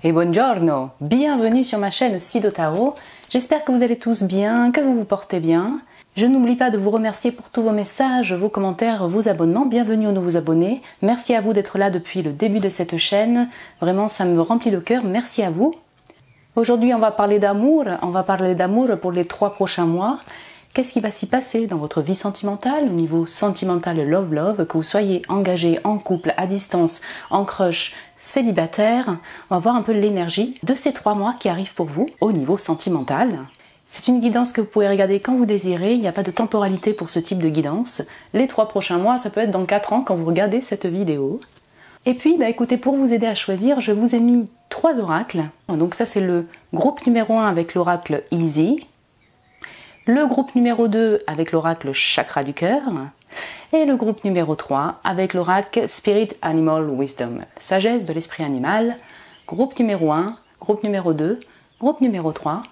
Et buongiorno, bienvenue sur ma chaîne Sido Tarot. J'espère que vous allez tous bien, que vous vous portez bien. Je n'oublie pas de vous remercier pour tous vos messages, vos commentaires, vos abonnements. Bienvenue aux nouveaux abonnés. Merci à vous d'être là depuis le début de cette chaîne. Vraiment, ça me remplit le cœur. Merci à vous. Aujourd'hui, on va parler d'amour. On va parler d'amour pour les 3 prochains mois. Qu'est-ce qui va s'y passer dans votre vie sentimentale, au niveau sentimental love, que vous soyez engagé en couple, à distance, en crush, célibataire. On va voir un peu l'énergie de ces 3 mois qui arrivent pour vous au niveau sentimental. C'est une guidance que vous pouvez regarder quand vous désirez, il n'y a pas de temporalité pour ce type de guidance. Les 3 prochains mois, ça peut être dans 4 ans quand vous regardez cette vidéo. Et puis, écoutez, pour vous aider à choisir, je vous ai mis 3 oracles. Donc ça, c'est le groupe numéro 1 avec l'oracle Easy, le groupe numéro 2 avec l'oracle Chakra du cœur, et le groupe numéro 3 avec l'oracle Spirit Animal Wisdom, sagesse de l'esprit animal. Groupe numéro 1, groupe numéro 2, groupe numéro 3.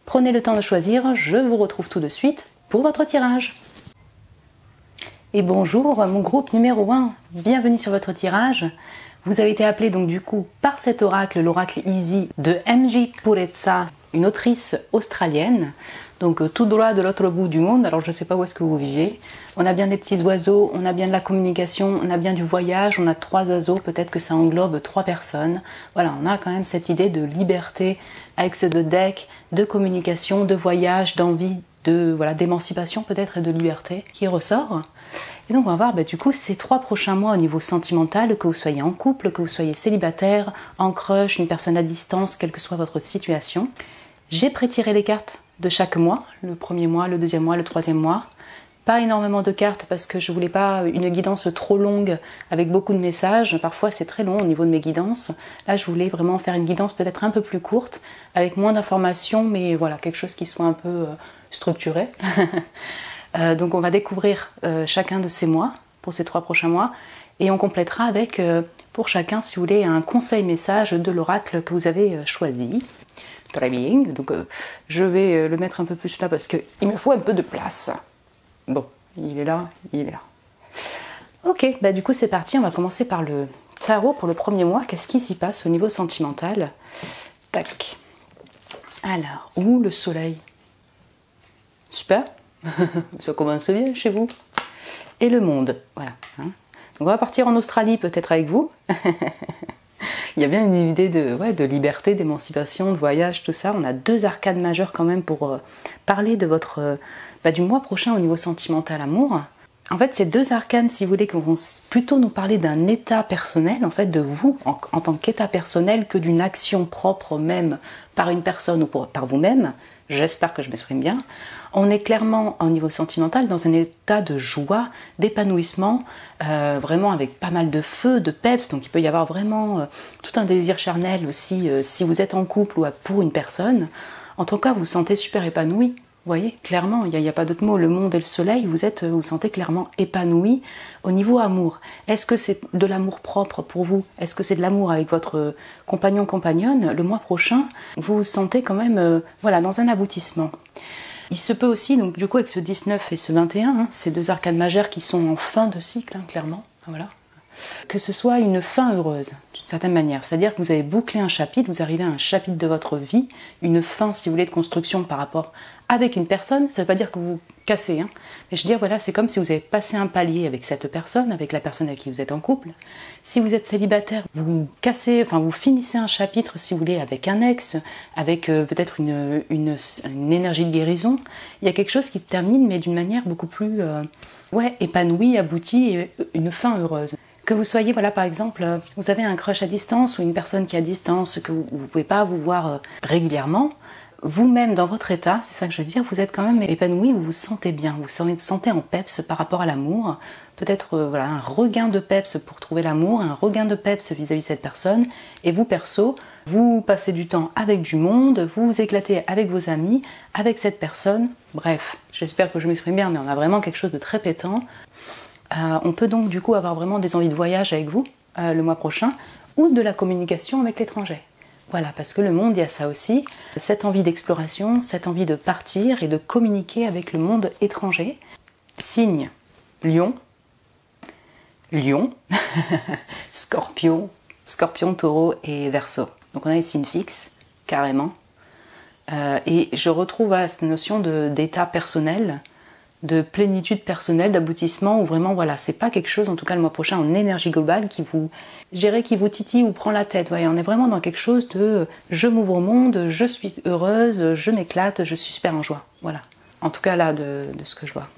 Prenez le temps de choisir, je vous retrouve tout de suite pour votre tirage. Et bonjour mon groupe numéro 1, bienvenue sur votre tirage. Vous avez été appelé donc du coup par cet oracle, l'oracle Easy de MJ Purezza, une autrice australienne. Donc tout droit de l'autre bout du monde, alors je ne sais pas où est-ce que vous vivez. On a bien des petits oiseaux, on a bien de la communication, on a bien du voyage, on a 3 oiseaux, peut-être que ça englobe 3 personnes. Voilà, on a quand même cette idée de liberté avec ce deck, de communication, de voyage, d'envie, d'émancipation peut-être et de liberté qui ressort. Et donc on va voir du coup ces 3 prochains mois au niveau sentimental, que vous soyez en couple, que vous soyez célibataire, en crush, une personne à distance, quelle que soit votre situation. J'ai pré-tiré les cartes de chaque mois, le premier mois, le deuxième mois, le troisième mois. Pas énormément de cartes parce que je voulais pas une guidance trop longue avec beaucoup de messages. Parfois c'est très long au niveau de mes guidances. Là je voulais vraiment faire une guidance peut-être un peu plus courte, avec moins d'informations, mais voilà, quelque chose qui soit un peu structuré. Donc on va découvrir chacun de ces mois, pour ces 3 prochains mois, et on complétera avec, pour chacun, si vous voulez, un conseil message de l'oracle que vous avez choisi. Très bien, donc je vais le mettre un peu plus là parce qu'il me faut un peu de place. Bon, il est là, il est là. Ok, du coup c'est parti, on va commencer par le tarot pour le premier mois. Qu'est-ce qui s'y passe au niveau sentimental? Tac. Alors, le soleil. Super, ça commence bien chez vous. Et le monde, voilà. On va partir en Australie peut-être avec vous. Il y a bien une idée de liberté, d'émancipation, de voyage, tout ça. On a 2 arcanes majeures quand même pour parler de votre du mois prochain au niveau sentimental amour. En fait, ces 2 arcanes, si vous voulez, qui vont plutôt nous parler d'un état personnel, en fait, de vous en tant qu'état personnel, que d'une action propre même par une personne ou par vous-même. J'espère que je m'exprime bien. On est clairement, au niveau sentimental, dans un état de joie, d'épanouissement, vraiment avec pas mal de feu, de peps. Donc il peut y avoir vraiment tout un désir charnel aussi, si vous êtes en couple ou pour une personne. En tout cas, vous vous sentez super épanoui. Vous voyez, clairement, il n'y a pas d'autre mot. Le monde et le soleil, vous vous sentez clairement épanoui au niveau amour. Est-ce que c'est de l'amour propre pour vous? Est-ce que c'est de l'amour avec votre compagnon, compagnonne? Le mois prochain, vous vous sentez quand même dans un aboutissement. Il se peut aussi, donc du coup avec ce 19 et ce 21, ces 2 arcanes majeures qui sont en fin de cycle, clairement, voilà, que ce soit une fin heureuse, d'une certaine manière. C'est-à-dire que vous avez bouclé un chapitre, vous arrivez à un chapitre de votre vie, une fin, si vous voulez, de construction par rapport avec une personne. Ça ne veut pas dire que vous cassez, mais je veux dire, voilà, c'est comme si vous avez passé un palier avec cette personne, avec la personne avec qui vous êtes en couple. Si vous êtes célibataire, vous finissez un chapitre, si vous voulez, avec un ex, avec peut-être une énergie de guérison. Il y a quelque chose qui se termine, mais d'une manière beaucoup plus épanouie, aboutie, et une fin heureuse. Que vous soyez, par exemple, vous avez un crush à distance ou une personne qui est à distance, que vous ne pouvez pas vous voir régulièrement, vous-même dans votre état, c'est ça que je veux dire, vous êtes quand même épanoui, vous vous sentez bien, vous vous sentez en peps par rapport à l'amour, peut-être un regain de peps pour trouver l'amour, un regain de peps vis-à-vis de cette personne, et vous perso, vous passez du temps avec du monde, vous vous éclatez avec vos amis, avec cette personne, bref, j'espère que je m'exprime bien, mais on a vraiment quelque chose de très pétant. On peut donc du coup avoir vraiment des envies de voyage avec vous le mois prochain, ou de la communication avec l'étranger. Voilà, parce que le monde, il y a ça aussi, cette envie d'exploration, cette envie de partir et de communiquer avec le monde étranger. Signe, Lion, Scorpion, Taureau et Verseau. Donc on a les signes fixes, carrément. Et je retrouve voilà, cette notion d'état personnel, de plénitude personnelle, d'aboutissement, où vraiment, voilà, c'est pas quelque chose, en tout cas le mois prochain, en énergie globale, qui vous, je dirais, qui vous titille ou prend la tête. Voyez, on est vraiment dans quelque chose de je m'ouvre au monde, je suis heureuse, je m'éclate, je suis super en joie. Voilà. En tout cas, là, de ce que je vois.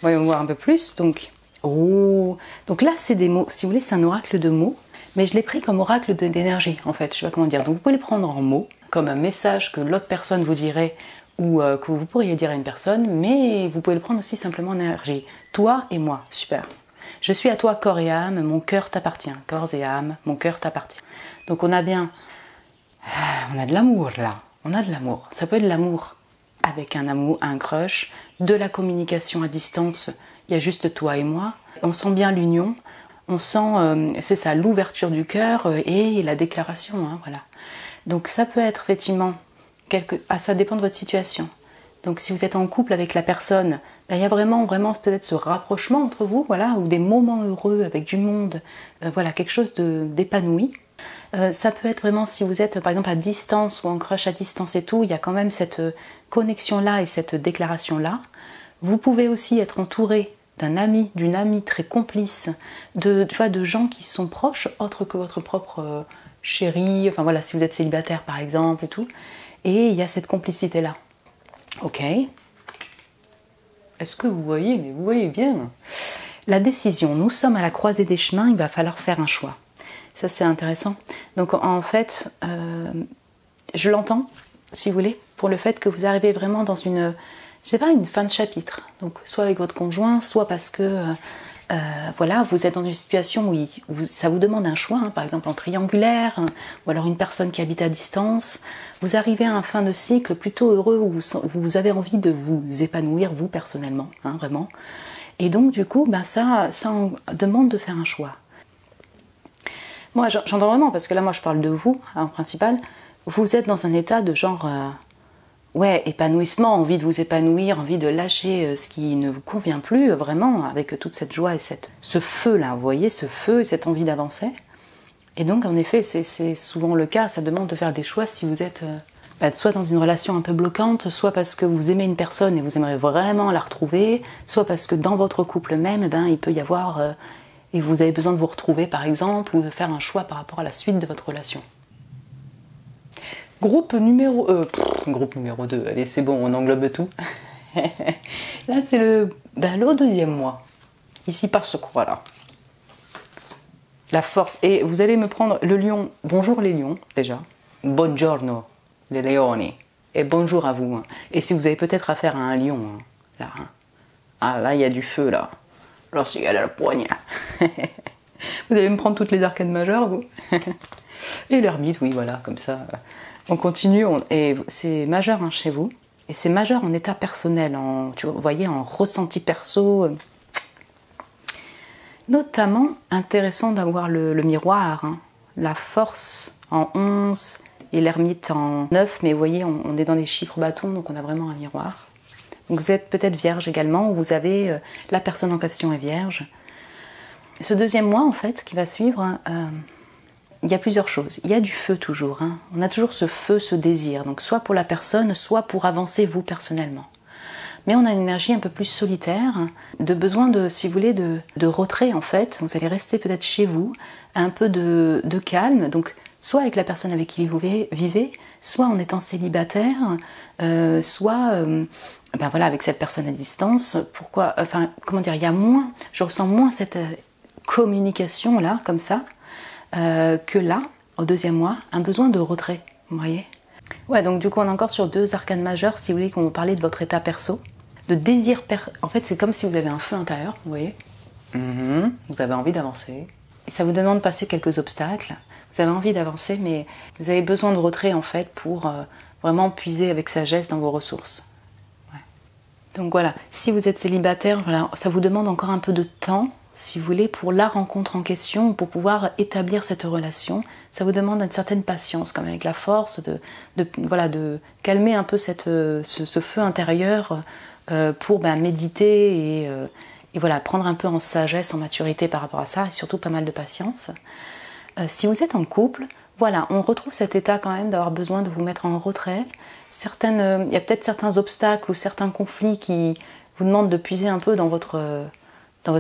Voyons voir un peu plus. Donc, donc là, c'est des mots, si vous voulez, c'est un oracle de mots, mais je l'ai pris comme oracle d'énergie, en fait. Je sais pas comment dire. Donc, vous pouvez les prendre en mots, comme un message que l'autre personne vous dirait, ou que vous pourriez dire à une personne, mais vous pouvez le prendre aussi simplement en énergie. Toi et moi, super. Je suis à toi corps et âme, mon cœur t'appartient. Corps et âme, mon cœur t'appartient. Donc on a bien, on a de l'amour là, on a de l'amour. Ça peut être de l'amour avec un amour, un crush, de la communication à distance, il y a juste toi et moi. On sent bien l'union, on sent, c'est ça, l'ouverture du cœur et la déclaration, hein, voilà. Donc ça peut être effectivement ça dépend de votre situation. Donc si vous êtes en couple avec la personne, il y a vraiment peut-être ce rapprochement entre vous, voilà, ou des moments heureux avec du monde, voilà, quelque chose d'épanoui. Ça peut être vraiment si vous êtes par exemple à distance ou en crush à distance et tout, il y a quand même cette connexion-là et cette déclaration-là. Vous pouvez aussi être entouré d'une amie très complice, de gens qui sont proches, autres que votre propre chéri, enfin voilà, si vous êtes célibataire par exemple et tout. Et il y a cette complicité-là. Ok. Est-ce que vous voyez? Mais vous voyez bien. La décision. Nous sommes à la croisée des chemins, il va falloir faire un choix. Ça, c'est intéressant. Donc, en fait, je l'entends, si vous voulez, pour le fait que vous arrivez vraiment dans une fin de chapitre. Donc, soit avec votre conjoint, soit parce que... voilà, vous êtes dans une situation où ça vous demande un choix, hein, par exemple en triangulaire, hein, ou alors une personne qui habite à distance. Vous arrivez à un fin de cycle plutôt heureux où vous avez envie de vous épanouir, vous personnellement, hein, vraiment. Et donc du coup, ça en demande de faire un choix. Moi, j'entends vraiment, parce que là, moi, je parle de vous, hein, en principal. Vous êtes dans un état de genre... épanouissement, envie de vous épanouir, envie de lâcher ce qui ne vous convient plus, vraiment, avec toute cette joie et ce feu-là, vous voyez, ce feu et cette envie d'avancer. Et donc, en effet, c'est souvent le cas, ça demande de faire des choix si vous êtes soit dans une relation un peu bloquante, soit parce que vous aimez une personne et vous aimeriez vraiment la retrouver, soit parce que dans votre couple même, il peut y avoir... et vous avez besoin de vous retrouver, par exemple, ou de faire un choix par rapport à la suite de votre relation. Groupe numéro 2, allez c'est bon, on englobe tout. Là c'est le deuxième mois. Ici par ce quoi là. La force. Et vous allez me prendre le lion. Bonjour les lions, déjà. Buongiorno, les leoni. Et bonjour à vous. Hein. Et si vous avez peut-être affaire à un lion, hein, là. Hein. Ah là il y a du feu là. Lorsqu'il y a la poignée. Vous allez me prendre toutes les arcades majeures, vous. Et l'ermite, oui voilà, comme ça. On continue, et c'est majeur hein, chez vous, et c'est majeur en état personnel, vous voyez, en ressenti perso. Notamment, intéressant d'avoir le miroir, hein, la force en 11 et l'ermite en 9, mais vous voyez, on est dans les chiffres bâtons, donc on a vraiment un miroir. Donc vous êtes peut-être vierge également, ou vous avez la personne en question est vierge. Ce deuxième mois, en fait, qui va suivre... il y a plusieurs choses. Il y a du feu toujours. Hein. On a toujours ce feu, ce désir. Donc soit pour la personne, soit pour avancer vous personnellement. Mais on a une énergie un peu plus solitaire, de besoin de, si vous voulez, de retrait en fait. Vous allez rester peut-être chez vous, un peu de calme. Donc soit avec la personne avec qui vous vivez, soit en étant célibataire, soit voilà, avec cette personne à distance. Pourquoi, comment dire, il y a moins, je ressens moins cette communication là, comme ça. Que là, au deuxième mois, un besoin de retrait, vous voyez. Ouais, donc du coup, on est encore sur 2 arcanes majeures, si vous voulez qu'on vous parle de votre état perso. De désir, en fait, c'est comme si vous avez un feu intérieur, vous voyez. Vous avez envie d'avancer. Et ça vous demande de passer quelques obstacles. Vous avez envie d'avancer, mais vous avez besoin de retrait, en fait, pour vraiment puiser avec sagesse dans vos ressources. Ouais. Donc voilà, si vous êtes célibataire, voilà, ça vous demande encore un peu de temps, si vous voulez, pour la rencontre en question, pour pouvoir établir cette relation. Ça vous demande une certaine patience, quand même, avec la force de calmer un peu ce feu intérieur pour méditer et voilà, prendre un peu en sagesse, en maturité par rapport à ça, et surtout pas mal de patience. Si vous êtes en couple, Voilà, on retrouve cet état quand même d'avoir besoin de vous mettre en retrait. Il y a peut-être certains obstacles ou certains conflits qui vous demandent de puiser un peu dans votre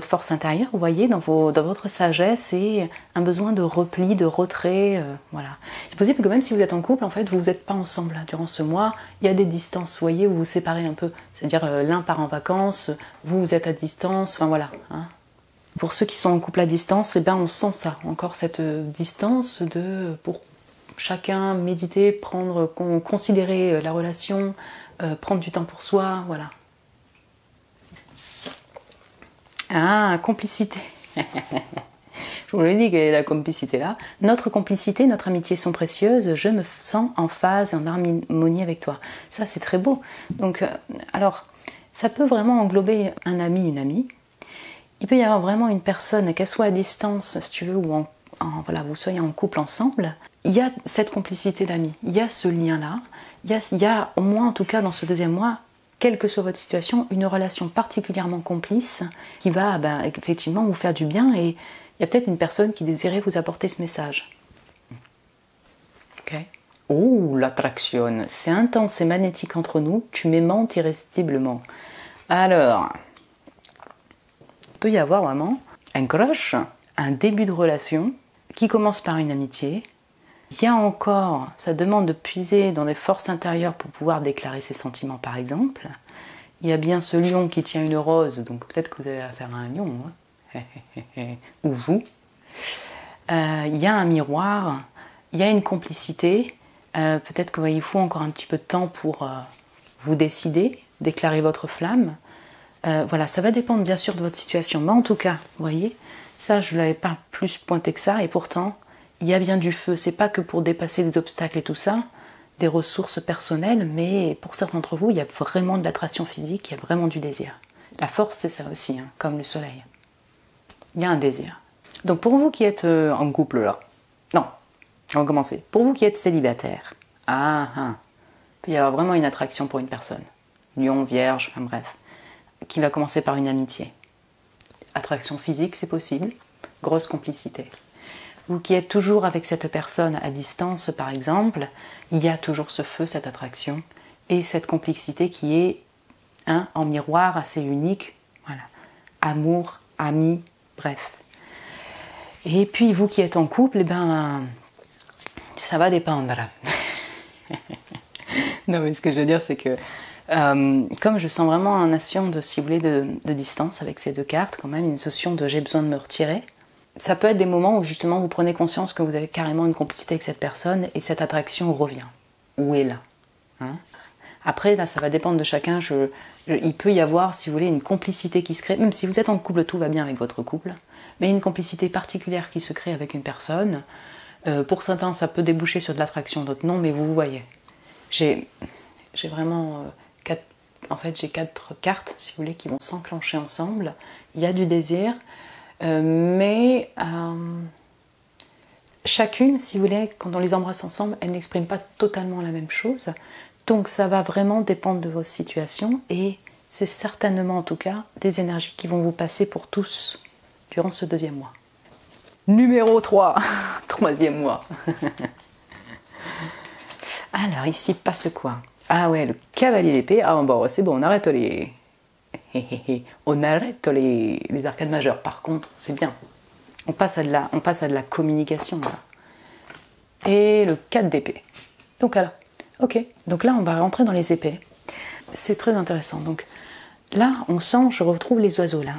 force intérieure, vous voyez, dans votre sagesse et un besoin de repli, de retrait, voilà. C'est possible que même si vous êtes en couple, en fait, vous n'êtes pas ensemble là, durant ce mois. Il y a des distances, vous voyez, où vous vous séparez un peu. C'est-à-dire l'un part en vacances, vous êtes à distance, enfin voilà. Hein. Pour ceux qui sont en couple à distance, eh ben, on sent ça, encore cette distance pour chacun méditer, considérer la relation, prendre du temps pour soi, voilà. Ah, complicité. Je vous l'ai dit qu'il y a la complicité là. Notre complicité, notre amitié sont précieuses. Je me sens en phase et en harmonie avec toi. Ça, c'est très beau. Donc, alors, ça peut vraiment englober un ami, une amie. Il peut y avoir vraiment une personne, qu'elle soit à distance, si tu veux, ou voilà, vous soyez en couple ensemble. Il y a cette complicité d'amis. Il y a ce lien-là. Il y a, au moins, en tout cas, dans ce deuxième mois, quelle que soit votre situation, une relation particulièrement complice qui va effectivement vous faire du bien, et il y a peut-être une personne qui désirait vous apporter ce message. Ok. Oh, l'attraction, c'est intense, c'est magnétique entre nous, tu m'aimantes irrésistiblement. Alors, il peut y avoir vraiment un crush, un début de relation qui commence par une amitié. Il y a encore, ça demande de puiser dans des forces intérieures pour pouvoir déclarer ses sentiments, par exemple. Il y a bien ce lion qui tient une rose, donc peut-être que vous avez affaire à un lion, hein. Ou vous. Il y a un miroir, il y a une complicité. Peut-être qu'il faut encore un petit peu de temps pour vous décider, déclarer votre flamme. Voilà, ça va dépendre bien sûr de votre situation, mais en tout cas, vous voyez, ça je ne l'avais pas plus pointé que ça, et pourtant, il y a bien du feu. C'est pas que pour dépasser des obstacles et tout ça, des ressources personnelles, mais pour certains d'entre vous, il y a vraiment de l'attraction physique, il y a vraiment du désir. La force, c'est ça aussi, hein, comme le soleil. Il y a un désir. Donc pour vous qui êtes en couple là, non, on va commencer. Pour vous qui êtes célibataire, il peut y avoir vraiment une attraction pour une personne. Lion, vierge, enfin bref, qui va commencer par une amitié. Attraction physique, c'est possible. Grosse complicité. Vous qui êtes toujours avec cette personne à distance, par exemple, il y a toujours ce feu, cette attraction, et cette complicité qui est en miroir assez unique. Voilà. Amour, ami, bref. Et puis vous qui êtes en couple, ça va dépendre. Non, mais ce que je veux dire, c'est que comme je sens vraiment une notion de, si vous voulez, de distance avec ces deux cartes, quand même, une notion de j'ai besoin de me retirer. Ça peut être des moments où justement vous prenez conscience que vous avez carrément une complicité avec cette personne et cette attraction revient. Où est là, hein? Après, là, ça va dépendre de chacun. Il peut y avoir, si vous voulez, une complicité qui se crée. Même si vous êtes en couple, tout va bien avec votre couple. Mais une complicité particulière qui se crée avec une personne. Pour certains, ça peut déboucher sur de l'attraction, d'autres non. Mais vous voyez, j'ai vraiment... j'ai 4 cartes, si vous voulez, qui vont s'enclencher ensemble. Il y a du désir. Mais chacune, si vous voulez, quand on les embrasse ensemble, elles n'expriment pas totalement la même chose. Donc ça va vraiment dépendre de vos situations, et c'est certainement en tout cas des énergies qui vont vous passer pour tous durant ce deuxième mois. Numéro 3, troisième mois. Alors ici passe quoi? Ah ouais, le cavalier d'épée. Ah bon, c'est bon, on arrête on arrête les arcades majeures. Par contre, c'est bien. On passe à de la communication là. Et le 4 d'épée. Donc alors, ok. Donc là, on va rentrer dans les épées. C'est très intéressant. Donc là, on sent, je retrouve les oiseaux là.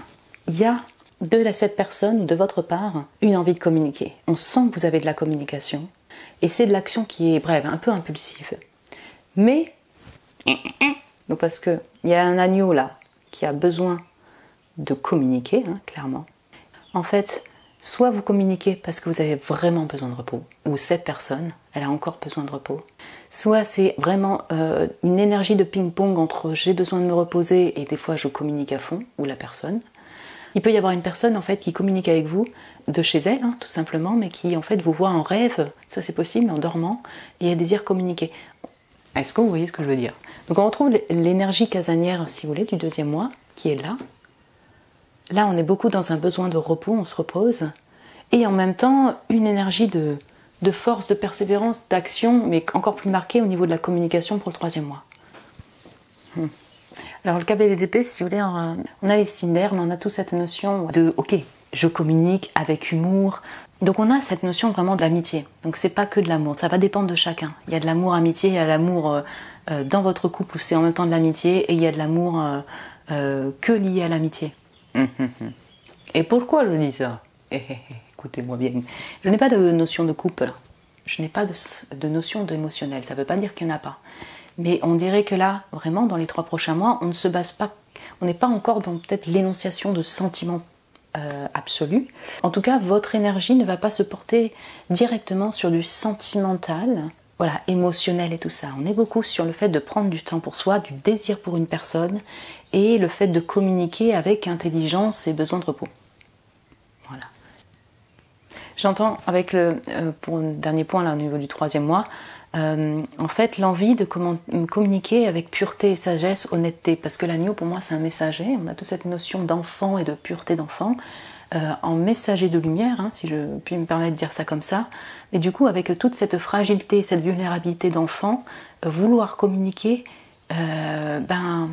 Il y a de cette personne ou de votre part une envie de communiquer. On sent que vous avez de la communication. Et c'est de l'action qui est brève, un peu impulsive. Mais, parce qu'il y a un agneau là qui a besoin de communiquer, hein, clairement. En fait, soit vous communiquez parce que vous avez vraiment besoin de repos, ou cette personne, elle a encore besoin de repos. Soit c'est vraiment une énergie de ping-pong entre j'ai besoin de me reposer et des fois je communique à fond, ou la personne. Il peut y avoir une personne en fait qui communique avec vous de chez elle, hein, tout simplement, mais qui en fait vous voit en rêve, ça c'est possible, en dormant, et elle désire communiquer. Est-ce que vous voyez ce que je veux dire? Donc on retrouve l'énergie casanière, si vous voulez, du deuxième mois, qui est là. Là, on est beaucoup dans un besoin de repos, on se repose. Et en même temps, une énergie de de force, de persévérance, d'action, mais encore plus marqué au niveau de la communication pour le 3e mois. Alors le KBDP, si vous voulez, on a les cylindres, mais on a tous cette notion de ok, je communique avec humour. Donc on a cette notion vraiment d'amitié. Donc c'est pas que de l'amour, ça va dépendre de chacun. Il y a de l'amour amitié, il y a l'amour dans votre couple où c'est en même temps de l'amitié, et il y a de l'amour que lié à l'amitié. Et pourquoi je dis ça? Écoutez-moi bien. Je n'ai pas de notion de couple. Je n'ai pas de notion d'émotionnel. Ça ne veut pas dire qu'il n'y en a pas. Mais on dirait que là, vraiment, dans les 3 prochains mois, on ne se base pas, on n'est pas encore dans peut-être l'énonciation de sentiments absolus. En tout cas, votre énergie ne va pas se porter directement sur du sentimental, voilà, émotionnel et tout ça. On est beaucoup sur le fait de prendre du temps pour soi, du désir pour une personne, et le fait de communiquer avec intelligence et besoin de repos. Voilà. J'entends avec pour un dernier point là au niveau du 3e mois, en fait l'envie de communiquer avec pureté et sagesse, honnêteté, parce que l'agneau pour moi c'est un messager, on a toute cette notion d'enfant et de pureté d'enfant, en messager de lumière, hein, si je puis me permettre de dire ça comme ça, mais du coup avec toute cette fragilité, cette vulnérabilité d'enfant, vouloir communiquer à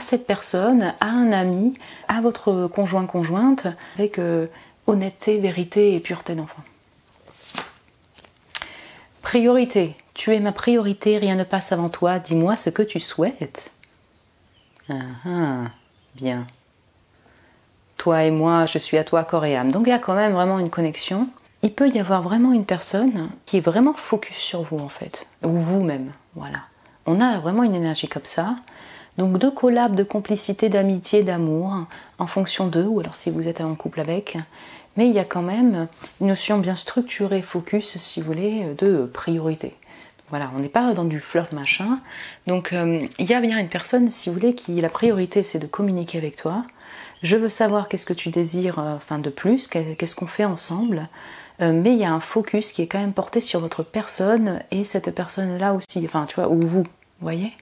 cette personne, à un ami, à votre conjointe, avec honnêteté, vérité et pureté d'enfant. Priorité. Tu es ma priorité, rien ne passe avant toi. Dis-moi ce que tu souhaites. Bien. Toi et moi, je suis à toi corps et âme. Donc il y a quand même vraiment une connexion. Il peut y avoir vraiment une personne qui est vraiment focus sur vous en fait, ou vous-même. Voilà. On a vraiment une énergie comme ça. Donc de collab, de complicité, d'amitié, d'amour, en fonction d'eux, ou alors si vous êtes en couple avec. Mais il y a quand même une notion bien structurée, focus, si vous voulez, de priorité. Voilà, on n'est pas dans du flirt machin. Donc il y a bien une personne, si vous voulez, qui la priorité c'est de communiquer avec toi. Je veux savoir qu'est-ce que tu désires de plus, qu'est-ce qu'on fait ensemble. Mais il y a un focus qui est quand même porté sur votre personne et cette personne-là aussi, enfin tu vois, ou vous voyez.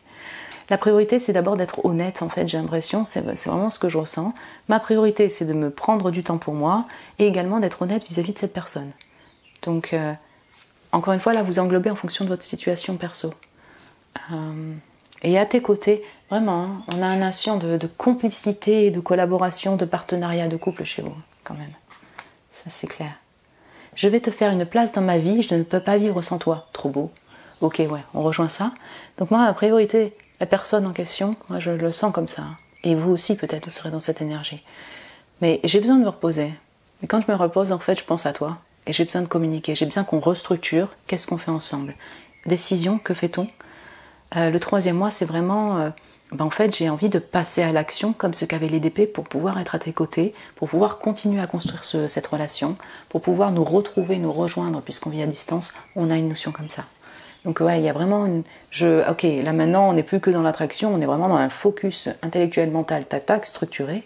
La priorité, c'est d'abord d'être honnête, en fait, j'ai l'impression, c'est vraiment ce que je ressens. Ma priorité, c'est de me prendre du temps pour moi et également d'être honnête vis-à-vis de cette personne. Donc, encore une fois, là, vous englobez en fonction de votre situation perso. Et à tes côtés, vraiment, hein, on a une notion de complicité, de collaboration, de partenariat, de couple chez vous, quand même. Ça, c'est clair. Je vais te faire une place dans ma vie, je ne peux pas vivre sans toi. Trop beau. Ok, ouais, on rejoint ça. Donc moi, ma priorité, la personne en question, moi je le sens comme ça. Et vous aussi peut-être, vous serez dans cette énergie. Mais j'ai besoin de me reposer. Et quand je me repose, en fait, je pense à toi. Et j'ai besoin de communiquer. J'ai besoin qu'on restructure. Qu'est-ce qu'on fait ensemble? Décision, que fait-on? Le 3e mois, c'est vraiment... en fait, j'ai envie de passer à l'action, comme ce qu'avait l'EDP, pour pouvoir être à tes côtés, pour pouvoir continuer à construire cette relation, pour pouvoir nous retrouver, nous rejoindre, puisqu'on vit à distance. On a une notion comme ça. Donc ouais, il y a vraiment une... Ok, là maintenant, on n'est plus que dans l'attraction, on est vraiment dans un focus intellectuel, mental, tac, structuré.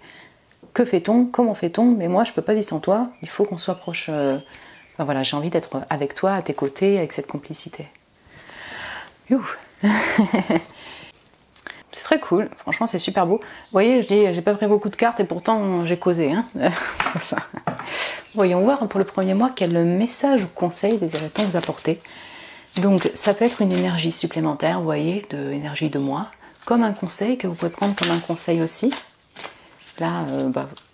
Que fait-on? Comment fait-on? Mais moi, je peux pas vivre sans toi, il faut qu'on soit proche... Enfin voilà, j'ai envie d'être avec toi, à tes côtés, avec cette complicité. C'est très cool, franchement c'est super beau. Vous voyez, je dis, j'ai pas pris beaucoup de cartes et pourtant j'ai causé, hein. C'est pour ça. Voyons voir pour le 1er mois quel message ou conseil désirait-on vous apporter. Donc ça peut être une énergie supplémentaire, vous voyez, de énergie de moi, comme un conseil que vous pouvez prendre comme un conseil aussi. Là,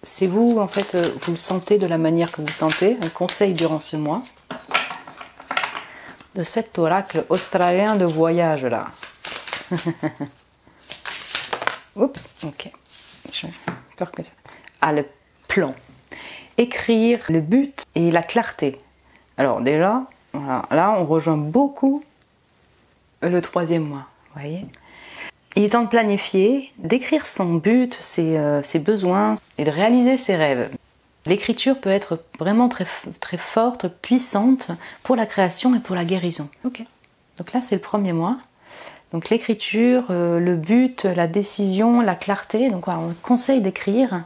c'est vous, en fait, vous le sentez de la manière que vous sentez, un conseil durant ce mois. De cet oracle australien de voyage là. Oups, ok. J'ai peur que ça. Ah, le plan. Écrire le but et la clarté. Alors déjà, voilà, là on rejoint beaucoup le 3e mois, vous voyez. Il est temps de planifier, d'écrire son but, ses besoins et de réaliser ses rêves. L'écriture peut être vraiment très, très forte, puissante pour la création et pour la guérison. Ok. Donc là c'est le 1er mois. Donc l'écriture, le but, la décision, la clarté. Donc voilà, on conseille d'écrire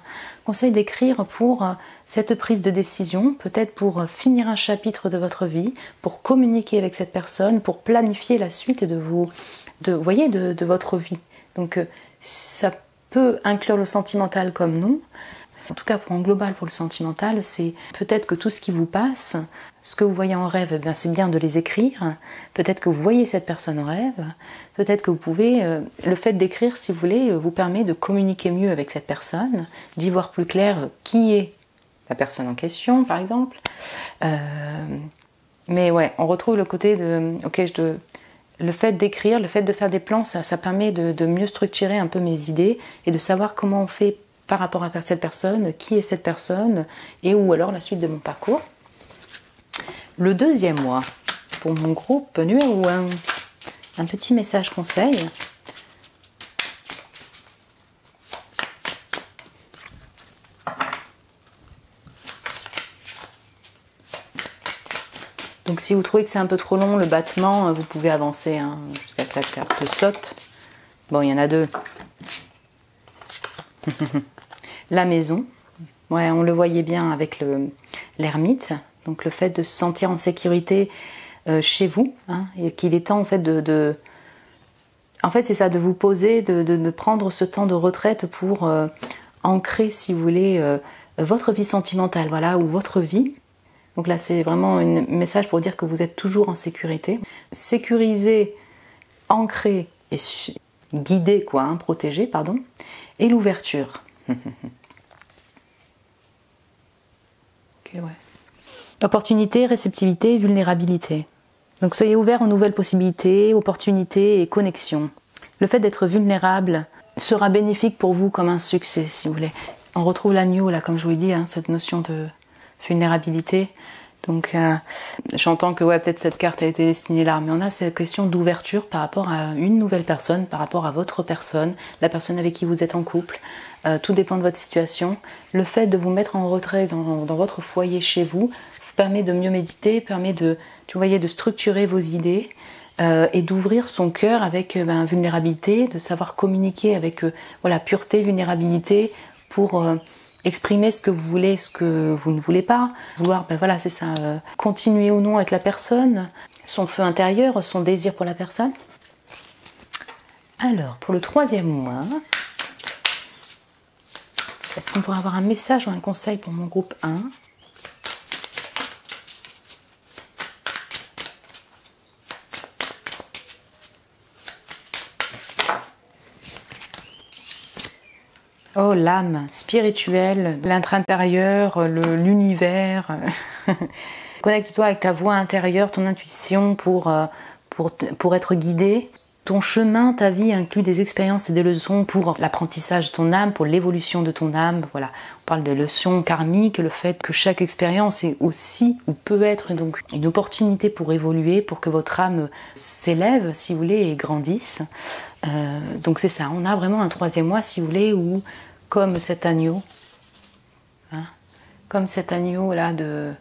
pour cette prise de décision, peut-être pour finir un chapitre de votre vie, pour communiquer avec cette personne, pour planifier la suite de votre vie. Donc ça peut inclure le sentimental comme nous. En tout cas, en global, pour le sentimental, c'est peut-être que tout ce qui vous passe, ce que vous voyez en rêve, eh bien, c'est bien de les écrire. Peut-être que vous voyez cette personne en rêve. Peut-être que vous pouvez... le fait d'écrire, si vous voulez, vous permet de communiquer mieux avec cette personne, d'y voir plus clair qui est la personne en question, par exemple. Mais ouais, on retrouve le côté de... le fait d'écrire, le fait de faire des plans, ça permet de mieux structurer un peu mes idées et de savoir comment on fait par rapport à cette personne, qui est cette personne, et ou alors la suite de mon parcours. Le deuxième mois, pour mon groupe numéro 1, un petit message conseil. Donc si vous trouvez que c'est un peu trop long le battement, vous pouvez avancer jusqu'à que la carte saute. Bon, il y en a 2. La maison. Ouais, on le voyait bien avec l'ermite. Donc le fait de se sentir en sécurité chez vous, et qu'il est temps en fait en fait c'est ça, de vous poser, de prendre ce temps de retraite pour ancrer, si vous voulez, votre vie sentimentale, voilà, ou votre vie. Donc là c'est vraiment un message pour dire que vous êtes toujours en sécurité. Sécurisé, ancré et guidé, protégé, pardon. Et l'ouverture. Ok, ouais. Opportunité, réceptivité, vulnérabilité. Donc soyez ouverts aux nouvelles possibilités, opportunités et connexions. Le fait d'être vulnérable sera bénéfique pour vous comme un succès, si vous voulez. On retrouve l'agneau, là, comme je vous l'ai dit, cette notion de vulnérabilité. Donc j'entends que peut-être cette carte a été destinée là, mais on a cette question d'ouverture par rapport à une nouvelle personne, par rapport à votre personne, la personne avec qui vous êtes en couple. Tout dépend de votre situation. Le fait de vous mettre en retrait dans votre foyer chez vous permet de mieux méditer, permet de structurer vos idées et d'ouvrir son cœur avec vulnérabilité, de savoir communiquer avec pureté, vulnérabilité pour exprimer ce que vous voulez, ce que vous ne voulez pas. Vouloir, c'est ça, continuer ou non avec la personne, son feu intérieur, son désir pour la personne. Alors, pour le 3e mois, est-ce qu'on pourrait avoir un message ou un conseil pour mon groupe 1 ? Oh, l'âme spirituelle, l'être intérieur, l'univers. Connecte-toi avec ta voix intérieure, ton intuition pour être guidé. Ton chemin, ta vie inclut des expériences et des leçons pour l'apprentissage de ton âme, pour l'évolution de ton âme. Voilà, on parle des leçons karmiques, le fait que chaque expérience est aussi ou peut être donc une opportunité pour évoluer, pour que votre âme s'élève, si vous voulez, et grandisse. Donc c'est ça, on a vraiment un 3e mois, si vous voulez, où comme cet agneau, là de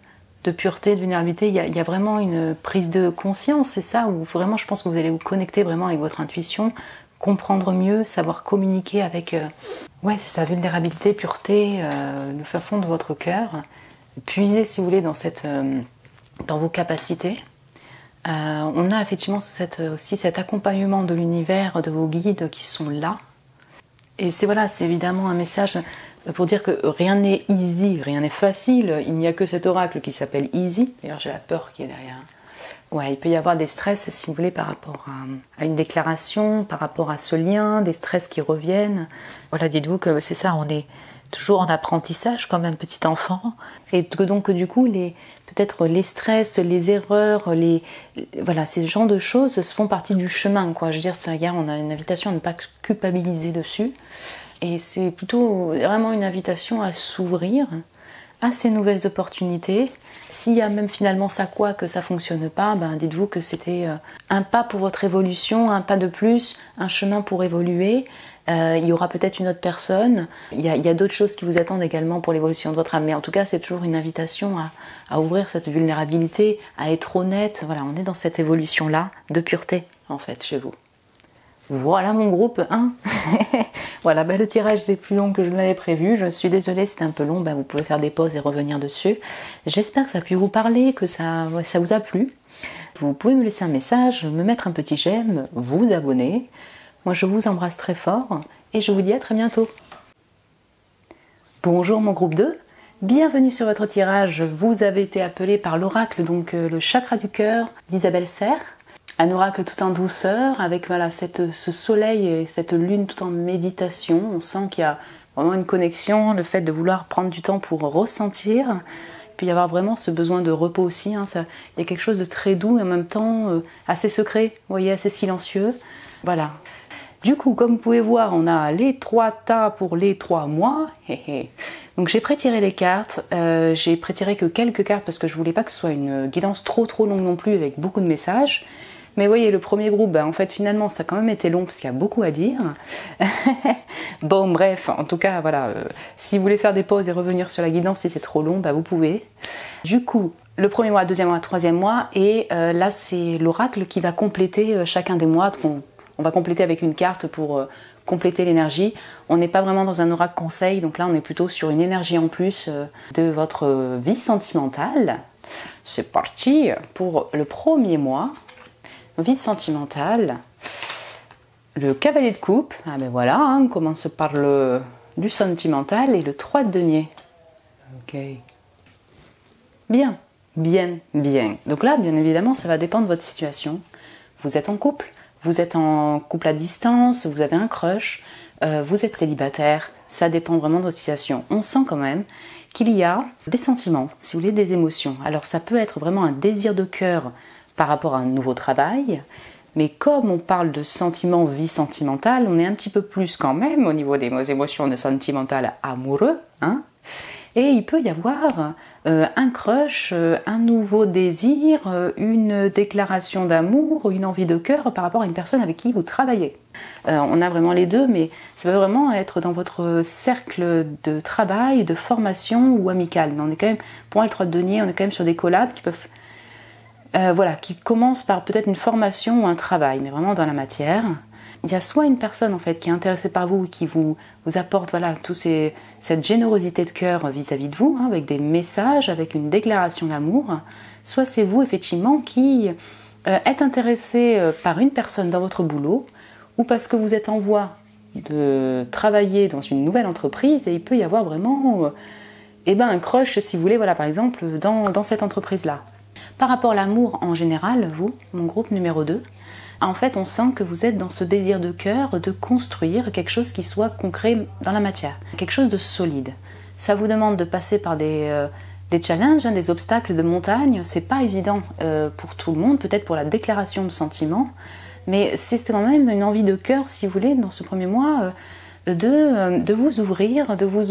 pureté, de vulnérabilité, il y a vraiment une prise de conscience, c'est ça, où vraiment je pense que vous allez vous connecter vraiment avec votre intuition, comprendre mieux, savoir communiquer avec, c'est ça, vulnérabilité, pureté, le fin fond de votre cœur, puiser, si vous voulez, dans vos capacités. On a effectivement aussi cet accompagnement de l'univers, de vos guides qui sont là. Et c'est évidemment un message pour dire que rien n'est easy, rien n'est facile. Il n'y a que cet oracle qui s'appelle Easy. D'ailleurs, j'ai la peur qui est derrière. Ouais, il peut y avoir des stress, si vous voulez, par rapport à une déclaration, par rapport à ce lien, des stress qui reviennent. Voilà, dites-vous que c'est ça, on est toujours en apprentissage comme un petit enfant. Et que donc, du coup, peut-être les stress, les erreurs, ces genres de choses font partie du chemin, quoi. Je veux dire, on a une invitation à ne pas culpabiliser dessus. Et c'est plutôt vraiment une invitation à s'ouvrir à ces nouvelles opportunités. S'il y a même finalement que ça fonctionne pas, dites-vous que c'était un pas pour votre évolution, un pas de plus, un chemin pour évoluer. Il y aura peut-être une autre personne. Il y a d'autres choses qui vous attendent également pour l'évolution de votre âme. Mais en tout cas, c'est toujours une invitation à ouvrir cette vulnérabilité, à être honnête. Voilà, on est dans cette évolution-là de pureté, en fait, chez vous. Voilà mon groupe 1. Voilà, le tirage est plus long que je l'avais prévu. Je suis désolée, c'était un peu long. Vous pouvez faire des pauses et revenir dessus. J'espère que ça a pu vous parler, que ça vous a plu. Vous pouvez me laisser un message, me mettre un petit j'aime, vous abonner. Moi, je vous embrasse très fort et je vous dis à très bientôt. Bonjour mon groupe 2, bienvenue sur votre tirage. Vous avez été appelé par l'oracle, donc le chakra du cœur d'Isabelle Serre. Un oracle tout en douceur, avec voilà, ce soleil et cette lune tout en méditation. On sent qu'il y a vraiment une connexion, le fait de vouloir prendre du temps pour ressentir. Il peut y avoir vraiment ce besoin de repos aussi. Il y a quelque chose de très doux et en même temps assez secret, vous voyez, assez silencieux. Voilà. Du coup, comme vous pouvez voir, on a les 3 tas pour les 3 mois. Donc j'ai pré-tiré les cartes. J'ai pré-tiré que quelques cartes parce que je voulais pas que ce soit une guidance trop longue non plus avec beaucoup de messages. Mais vous voyez, le premier groupe, en fait, finalement, ça a quand même été long parce qu'il y a beaucoup à dire. Bon, bref, en tout cas, voilà, si vous voulez faire des pauses et revenir sur la guidance, si c'est trop long, vous pouvez. Du coup, le premier mois, deuxième mois, troisième mois, et là, c'est l'oracle qui va compléter chacun des mois. Donc, on va compléter avec une carte pour compléter l'énergie. On n'est pas vraiment dans un oracle conseil, donc là, on est plutôt sur une énergie en plus de votre vie sentimentale. C'est parti pour le premier mois. Vie sentimentale, le cavalier de coupe, ah ben voilà, on commence par du sentimental et le 3 de denier. Ok. Bien, bien, bien. Donc là, bien évidemment, ça va dépendre de votre situation. Vous êtes en couple à distance, vous avez un crush, vous êtes célibataire, ça dépend vraiment de votre situation. On sent quand même qu'il y a des sentiments, si vous voulez, des émotions. Alors ça peut être vraiment un désir de cœur par rapport à un nouveau travail, mais comme on parle de sentiments, vie sentimentale, on est un petit peu plus quand même au niveau des émotions sentimentales amoureux, hein. Et il peut y avoir un crush, un nouveau désir, une déclaration d'amour, une envie de cœur par rapport à une personne avec qui vous travaillez. On a vraiment les deux, mais ça va vraiment être dans votre cercle de travail, de formation ou amical. Mais on est quand même, pour moi, le 3 de denier, on est quand même sur des collabs qui peuvent qui commence par peut-être une formation ou un travail, mais vraiment dans la matière. Il y a soit une personne en fait qui est intéressée par vous, qui vous apporte voilà cette générosité de cœur vis-à-vis de vous, hein, avec des messages, avec une déclaration d'amour, soit c'est vous effectivement qui êtes intéressé par une personne dans votre boulot, ou parce que vous êtes en voie de travailler dans une nouvelle entreprise et il peut y avoir vraiment un crush si vous voulez, voilà, par exemple dans cette entreprise-là. Par rapport à l'amour en général, vous, mon groupe numéro 2, en fait on sent que vous êtes dans ce désir de cœur de construire quelque chose qui soit concret dans la matière, quelque chose de solide. Ça vous demande de passer par des challenges, des obstacles de montagne, c'est pas évident pour tout le monde, peut-être pour la déclaration de sentiments, mais c'est quand même une envie de cœur, si vous voulez, dans ce premier mois, de vous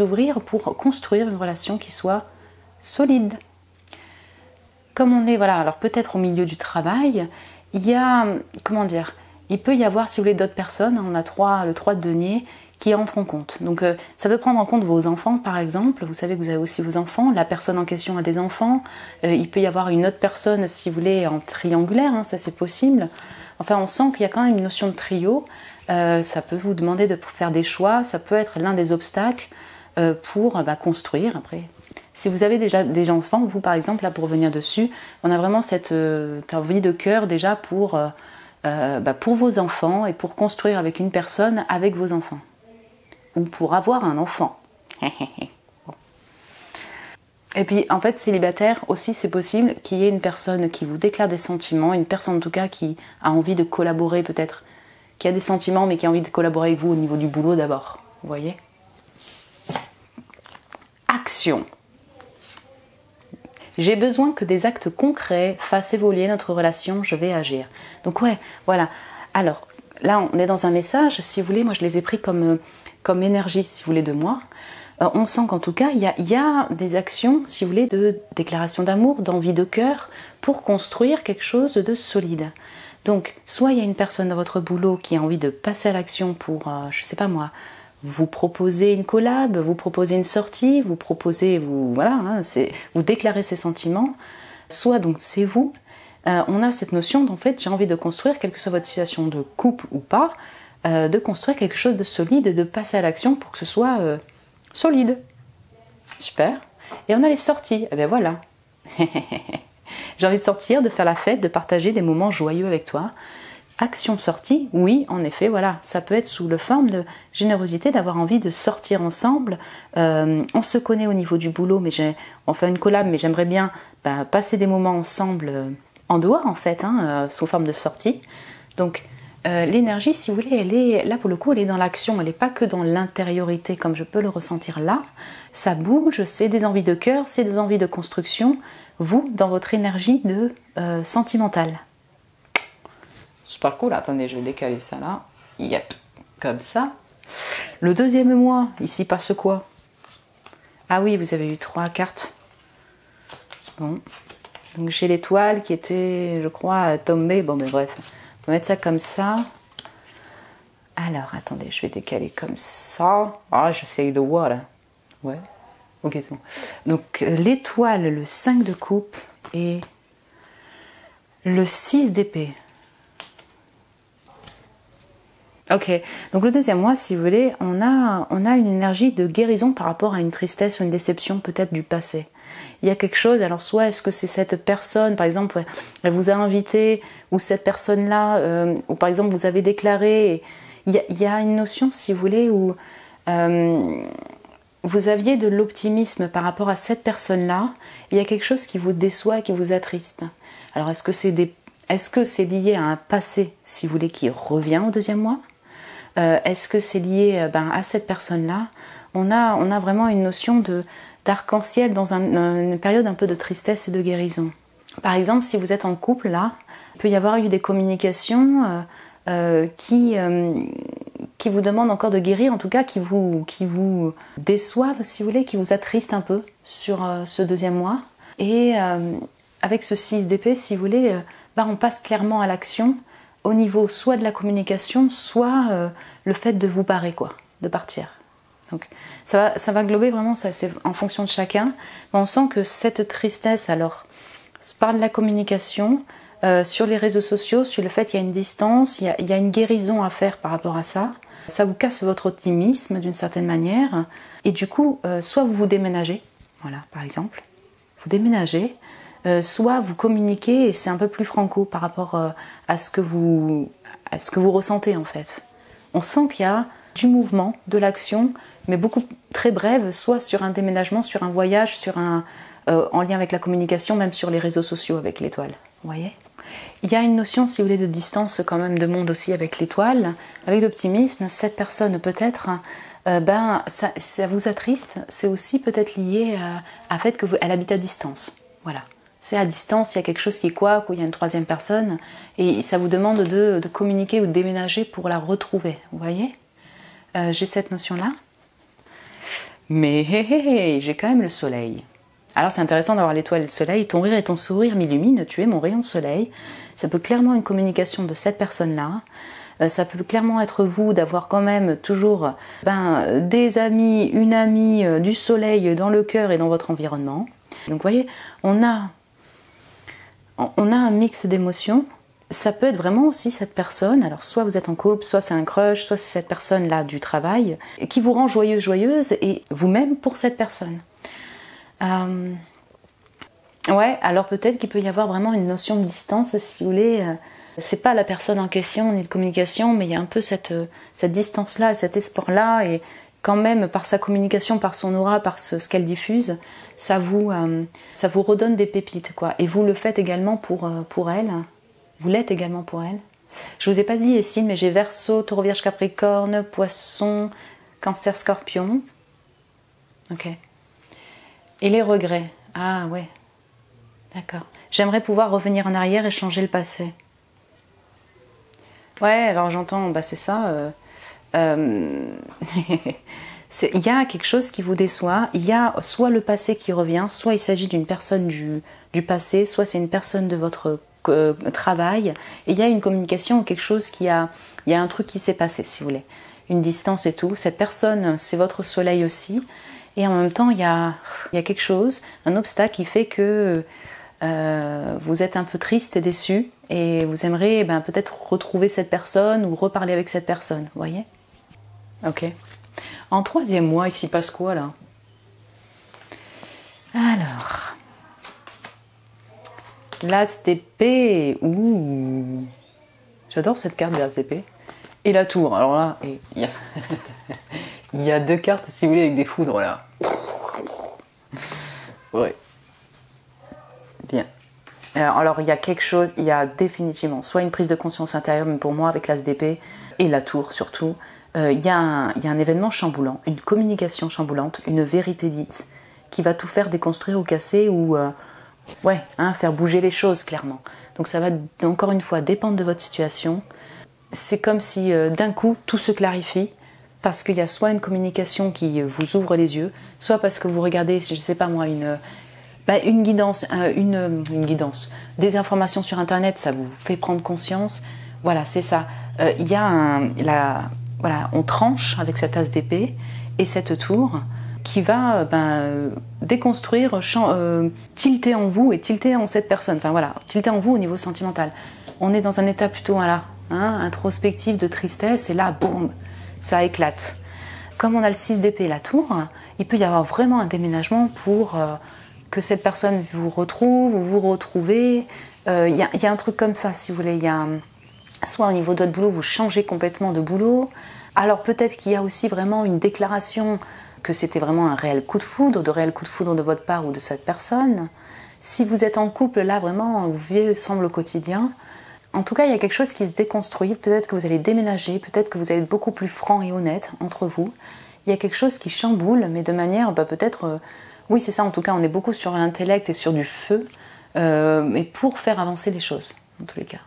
ouvrir pour construire une relation qui soit solide. Comme on est, voilà, alors peut-être au milieu du travail, il y a, il peut y avoir, si vous voulez, d'autres personnes, on a le 3 de denier, qui entrent en compte. Donc ça peut prendre en compte vos enfants, par exemple, vous savez que vous avez aussi vos enfants, la personne en question a des enfants, il peut y avoir une autre personne, si vous voulez, en triangulaire, hein, ça c'est possible. Enfin, on sent qu'il y a quand même une notion de trio, ça peut vous demander de faire des choix, ça peut être l'un des obstacles pour construire après. Si vous avez déjà des enfants, vous par exemple, là pour revenir dessus, on a vraiment cette envie de cœur déjà pour vos enfants et pour construire avec une personne avec vos enfants. Ou pour avoir un enfant. Et puis en fait, célibataire aussi, c'est possible qu'il y ait une personne qui vous déclare des sentiments, une personne en tout cas qui a envie de collaborer peut-être, qui a des sentiments mais qui a envie de collaborer avec vous au niveau du boulot d'abord. Vous voyez ? Action. J'ai besoin que des actes concrets fassent évoluer notre relation, je vais agir. Donc ouais, voilà. Alors, là, on est dans un message, si vous voulez, moi je les ai pris comme énergie, si vous voulez, de moi. On sent qu'en tout cas, il y a des actions, si vous voulez, de déclaration d'amour, d'envie de cœur, pour construire quelque chose de solide. Donc, soit il y a une personne dans votre boulot qui a envie de passer à l'action pour, je sais pas moi, vous proposez une collab, vous proposez une sortie, vous déclarez ses sentiments, soit donc c'est vous, on a cette notion d'en fait j'ai envie de construire, quelle que soit votre situation de couple ou pas, de construire quelque chose de solide, de passer à l'action pour que ce soit solide. Super. Et on a les sorties, et bien voilà. J'ai envie de sortir, de faire la fête, de partager des moments joyeux avec toi. Action sortie, oui, en effet, voilà, ça peut être sous la forme de générosité, d'avoir envie de sortir ensemble. On se connaît au niveau du boulot, mais on fait une collab, mais j'aimerais bien passer des moments ensemble en dehors, en fait, hein, sous forme de sortie. Donc, l'énergie, si vous voulez, elle est là pour le coup, elle est dans l'action, elle n'est pas que dans l'intériorité, comme je peux le ressentir là. Ça bouge, c'est des envies de cœur, c'est des envies de construction. Vous, dans votre énergie de sentimentale. Super cool, attendez, je vais décaler ça là. Yep, comme ça. Le deuxième mois, ici passe quoi? Ah oui, vous avez eu 3 cartes. Bon, donc j'ai l'étoile qui était, je crois, tombée. Bon, mais bref, on va mettre ça comme ça. Alors, attendez, je vais décaler comme ça. Ah, j'essaye de voir là. Ouais, ok, c'est bon. Donc, l'étoile, le 5 de coupe et le 6 d'épée. Ok, donc le deuxième mois, si vous voulez, on a une énergie de guérison par rapport à une tristesse ou une déception peut-être du passé. Il y a quelque chose, alors soit est-ce que c'est cette personne, par exemple, elle vous a invité, ou cette personne-là, ou par exemple vous avez déclaré, il y a une notion, si vous voulez, où vous aviez de l'optimisme par rapport à cette personne-là, il y a quelque chose qui vous déçoit, qui vous attriste. Alors est-ce que c'est lié à un passé, si vous voulez, qui revient au deuxième mois? Est-ce que c'est lié à cette personne-là? On a vraiment une notion d'arc-en-ciel dans une période un peu de tristesse et de guérison. Par exemple, si vous êtes en couple, là, il peut y avoir eu des communications qui vous demandent encore de guérir, en tout cas qui vous déçoivent, si vous voulez, qui vous attristent un peu sur ce deuxième mois. Et avec ce 6 d'épée, si vous voulez, on passe clairement à l'action au niveau soit de la communication, soit le fait de vous barrer, quoi, de partir. Donc ça va englober vraiment, ça c'est en fonction de chacun. Mais on sent que cette tristesse, alors, par de la communication, sur les réseaux sociaux, sur le fait qu'il y a une distance, il y a une guérison à faire par rapport à ça. Ça vous casse votre optimisme d'une certaine manière. Et du coup, soit vous vous déménagez, voilà, par exemple, vous déménagez, soit vous communiquez et c'est un peu plus franco par rapport à ce que vous ressentez en fait. On sent qu'il y a du mouvement, de l'action, mais beaucoup très brève, soit sur un déménagement, sur un voyage, en lien avec la communication, même sur les réseaux sociaux avec l'étoile. Vous voyez ? Il y a une notion, si vous voulez, de distance quand même de monde aussi avec l'étoile, avec d'optimisme. Cette personne peut-être, ça vous attriste. C'est aussi peut-être lié à fait qu'elle habite à distance. Voilà. C'est à distance, il y a quelque chose qui est quoi, où il y a une troisième personne, et ça vous demande de communiquer ou de déménager pour la retrouver. Vous voyez ? J'ai cette notion-là. Mais j'ai quand même le soleil. Alors c'est intéressant d'avoir l'étoile et le soleil. Ton rire et ton sourire m'illuminent, tu es mon rayon de soleil. Ça peut clairement être une communication de cette personne-là. Ça peut clairement être vous, d'avoir quand même toujours des amis, une amie, du soleil dans le cœur et dans votre environnement. Donc vous voyez, on a un mix d'émotions. Ça peut être vraiment aussi cette personne, alors soit vous êtes en couple, soit c'est un crush, soit c'est cette personne-là du travail, qui vous rend joyeuse, et vous-même pour cette personne. Ouais, alors peut-être qu'il peut y avoir vraiment une notion de distance, si vous voulez. C'est pas la personne en question ni de communication, mais il y a un peu cette distance-là, cet espoir-là, et quand même par sa communication, par son aura, par ce qu'elle diffuse, ça vous redonne des pépites, quoi. Et vous le faites également pour elle. Vous l'êtes également pour elle. Je vous ai pas dit les signes, mais j'ai Verseau, Taureau, Vierge, Capricorne, Poisson, Cancer, Scorpion. Ok. Et les regrets. Ah ouais. D'accord. J'aimerais pouvoir revenir en arrière et changer le passé. Ouais, alors j'entends, c'est ça. Il y a quelque chose qui vous déçoit. Il y a soit le passé qui revient, soit il s'agit d'une personne du passé, soit c'est une personne de votre travail, et il y a une communication ou quelque chose il y a un truc qui s'est passé, si vous voulez, une distance et tout. Cette personne, c'est votre soleil aussi, et en même temps il y a quelque chose, un obstacle qui fait que vous êtes un peu triste et déçu, et vous aimeriez peut-être retrouver cette personne ou reparler avec cette personne, vous voyez. Ok. En troisième mois, il s'y passe quoi là? Alors, l'as d'épée, ouh, J'adore cette carte de RCP. Et la tour. Alors là, il y a deux cartes, si vous voulez, avec des foudres là. Ouais. Bien. Alors il y a quelque chose, il y a définitivement soit une prise de conscience intérieure, mais pour moi avec l'As d'épée et la tour surtout, il y a un événement chamboulant, une communication chamboulante, une vérité dite qui va tout faire déconstruire ou casser ou faire bouger les choses clairement. Donc ça va encore une fois dépendre de votre situation. C'est comme si d'un coup tout se clarifie parce qu'il y a soit une communication qui vous ouvre les yeux, soit parce que vous regardez, je ne sais pas moi, une guidance, une guidance, des informations sur internet, ça vous fait prendre conscience. Voilà, c'est ça. Il y a on tranche avec cette As d'épée et cette tour qui va déconstruire, tilter en vous et tilter en cette personne. Enfin voilà, tilter en vous au niveau sentimental. On est dans un état plutôt introspectif de tristesse et là, boum, ça éclate. Comme on a le 6 d'épée et la tour, il peut y avoir vraiment un déménagement pour que cette personne vous retrouve ou vous retrouvez. Il y a un truc comme ça, si vous voulez. Il y a soit au niveau de votre boulot, vous changez complètement de boulot. Alors peut-être qu'il y a aussi vraiment une déclaration que c'était vraiment un réel coup de foudre, de votre part ou de cette personne. Si vous êtes en couple, là vraiment, vous vivez ensemble au quotidien. En tout cas, il y a quelque chose qui se déconstruit. Peut-être que vous allez déménager, peut-être que vous allez être beaucoup plus franc et honnête entre vous. Il y a quelque chose qui chamboule, mais de manière peut-être... oui, c'est ça, en tout cas, on est beaucoup sur l'intellect et sur du feu, mais pour faire avancer les choses, en tous les cas.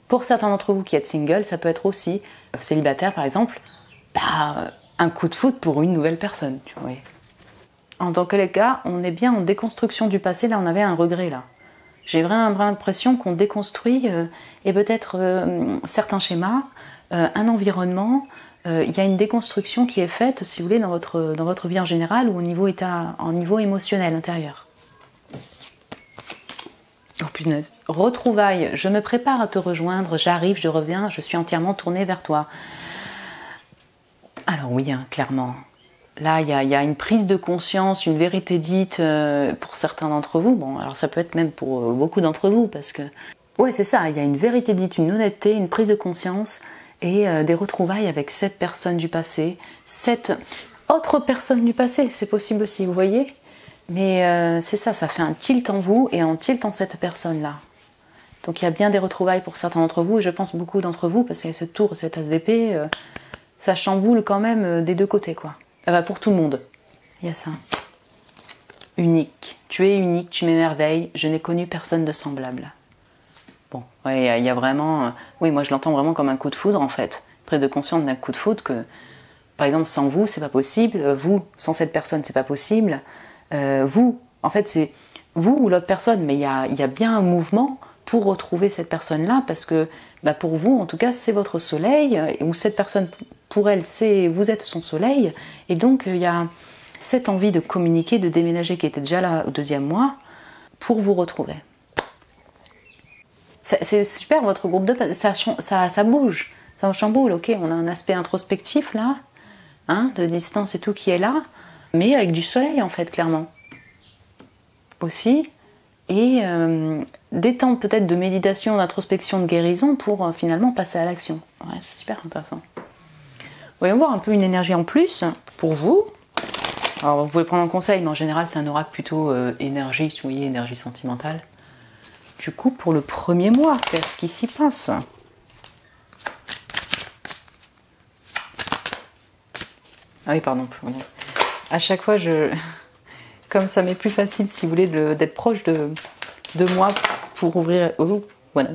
Pour certains d'entre vous qui êtes single, ça peut être aussi, célibataire par exemple, un coup de foudre pour une nouvelle personne, tu vois. En tant que les cas, on est bien en déconstruction du passé, là on avait un regret là. J'ai vraiment l'impression qu'on déconstruit et peut-être certains schémas, un environnement. Il y a une déconstruction qui est faite, si vous voulez, dans votre vie en général ou au niveau émotionnel intérieur. Oh punaise. Retrouvailles, je me prépare à te rejoindre, j'arrive, je reviens, je suis entièrement tournée vers toi. Alors oui, clairement. Là, il y a une prise de conscience, une vérité dite pour certains d'entre vous. Bon, alors ça peut être même pour beaucoup d'entre vous, parce que... Ouais, c'est ça, il y a une vérité dite, une honnêteté, une prise de conscience et des retrouvailles avec cette personne du passé, cette autre personne du passé, c'est possible aussi, vous voyez. Mais c'est ça, ça fait un tilt en vous et un tilt en cette personne-là. Donc il y a bien des retrouvailles pour certains d'entre vous, et je pense beaucoup d'entre vous, parce qu'il y a ce tour, cette As d'épée, ça chamboule quand même des deux côtés, quoi. Pour tout le monde, il y a ça. Unique. Tu es unique, tu m'émerveilles, je n'ai connu personne de semblable. Bon, ouais, il y a vraiment... oui, moi je l'entends vraiment comme un coup de foudre, en fait. Prise de conscience d'un coup de foudre que, par exemple, sans vous, c'est pas possible. Vous, sans cette personne, c'est pas possible. Vous, en fait, c'est vous ou l'autre personne, mais il y a bien un mouvement pour retrouver cette personne-là, parce que pour vous, en tout cas, c'est votre soleil, ou cette personne, pour elle, vous êtes son soleil, et donc il y a cette envie de communiquer, de déménager qui était déjà là au 2e mois, pour vous retrouver. C'est super, votre groupe de... ça bouge, ça chamboule, ok, on a un aspect introspectif là, de distance et tout qui est là, mais avec du soleil en fait, clairement. Aussi, et des temps peut-être de méditation, d'introspection, de guérison pour finalement passer à l'action. Ouais, c'est super intéressant. Voyons voir un peu une énergie en plus pour vous. Alors vous pouvez prendre un conseil, mais en général c'est un oracle plutôt énergie, vous voyez, énergie sentimentale. Du coup, pour le 1er mois, qu'est-ce qui s'y passe? Ah oui, pardon. À chaque fois, comme ça m'est plus facile, si vous voulez, d'être proche de moi pour ouvrir... Oh, voilà.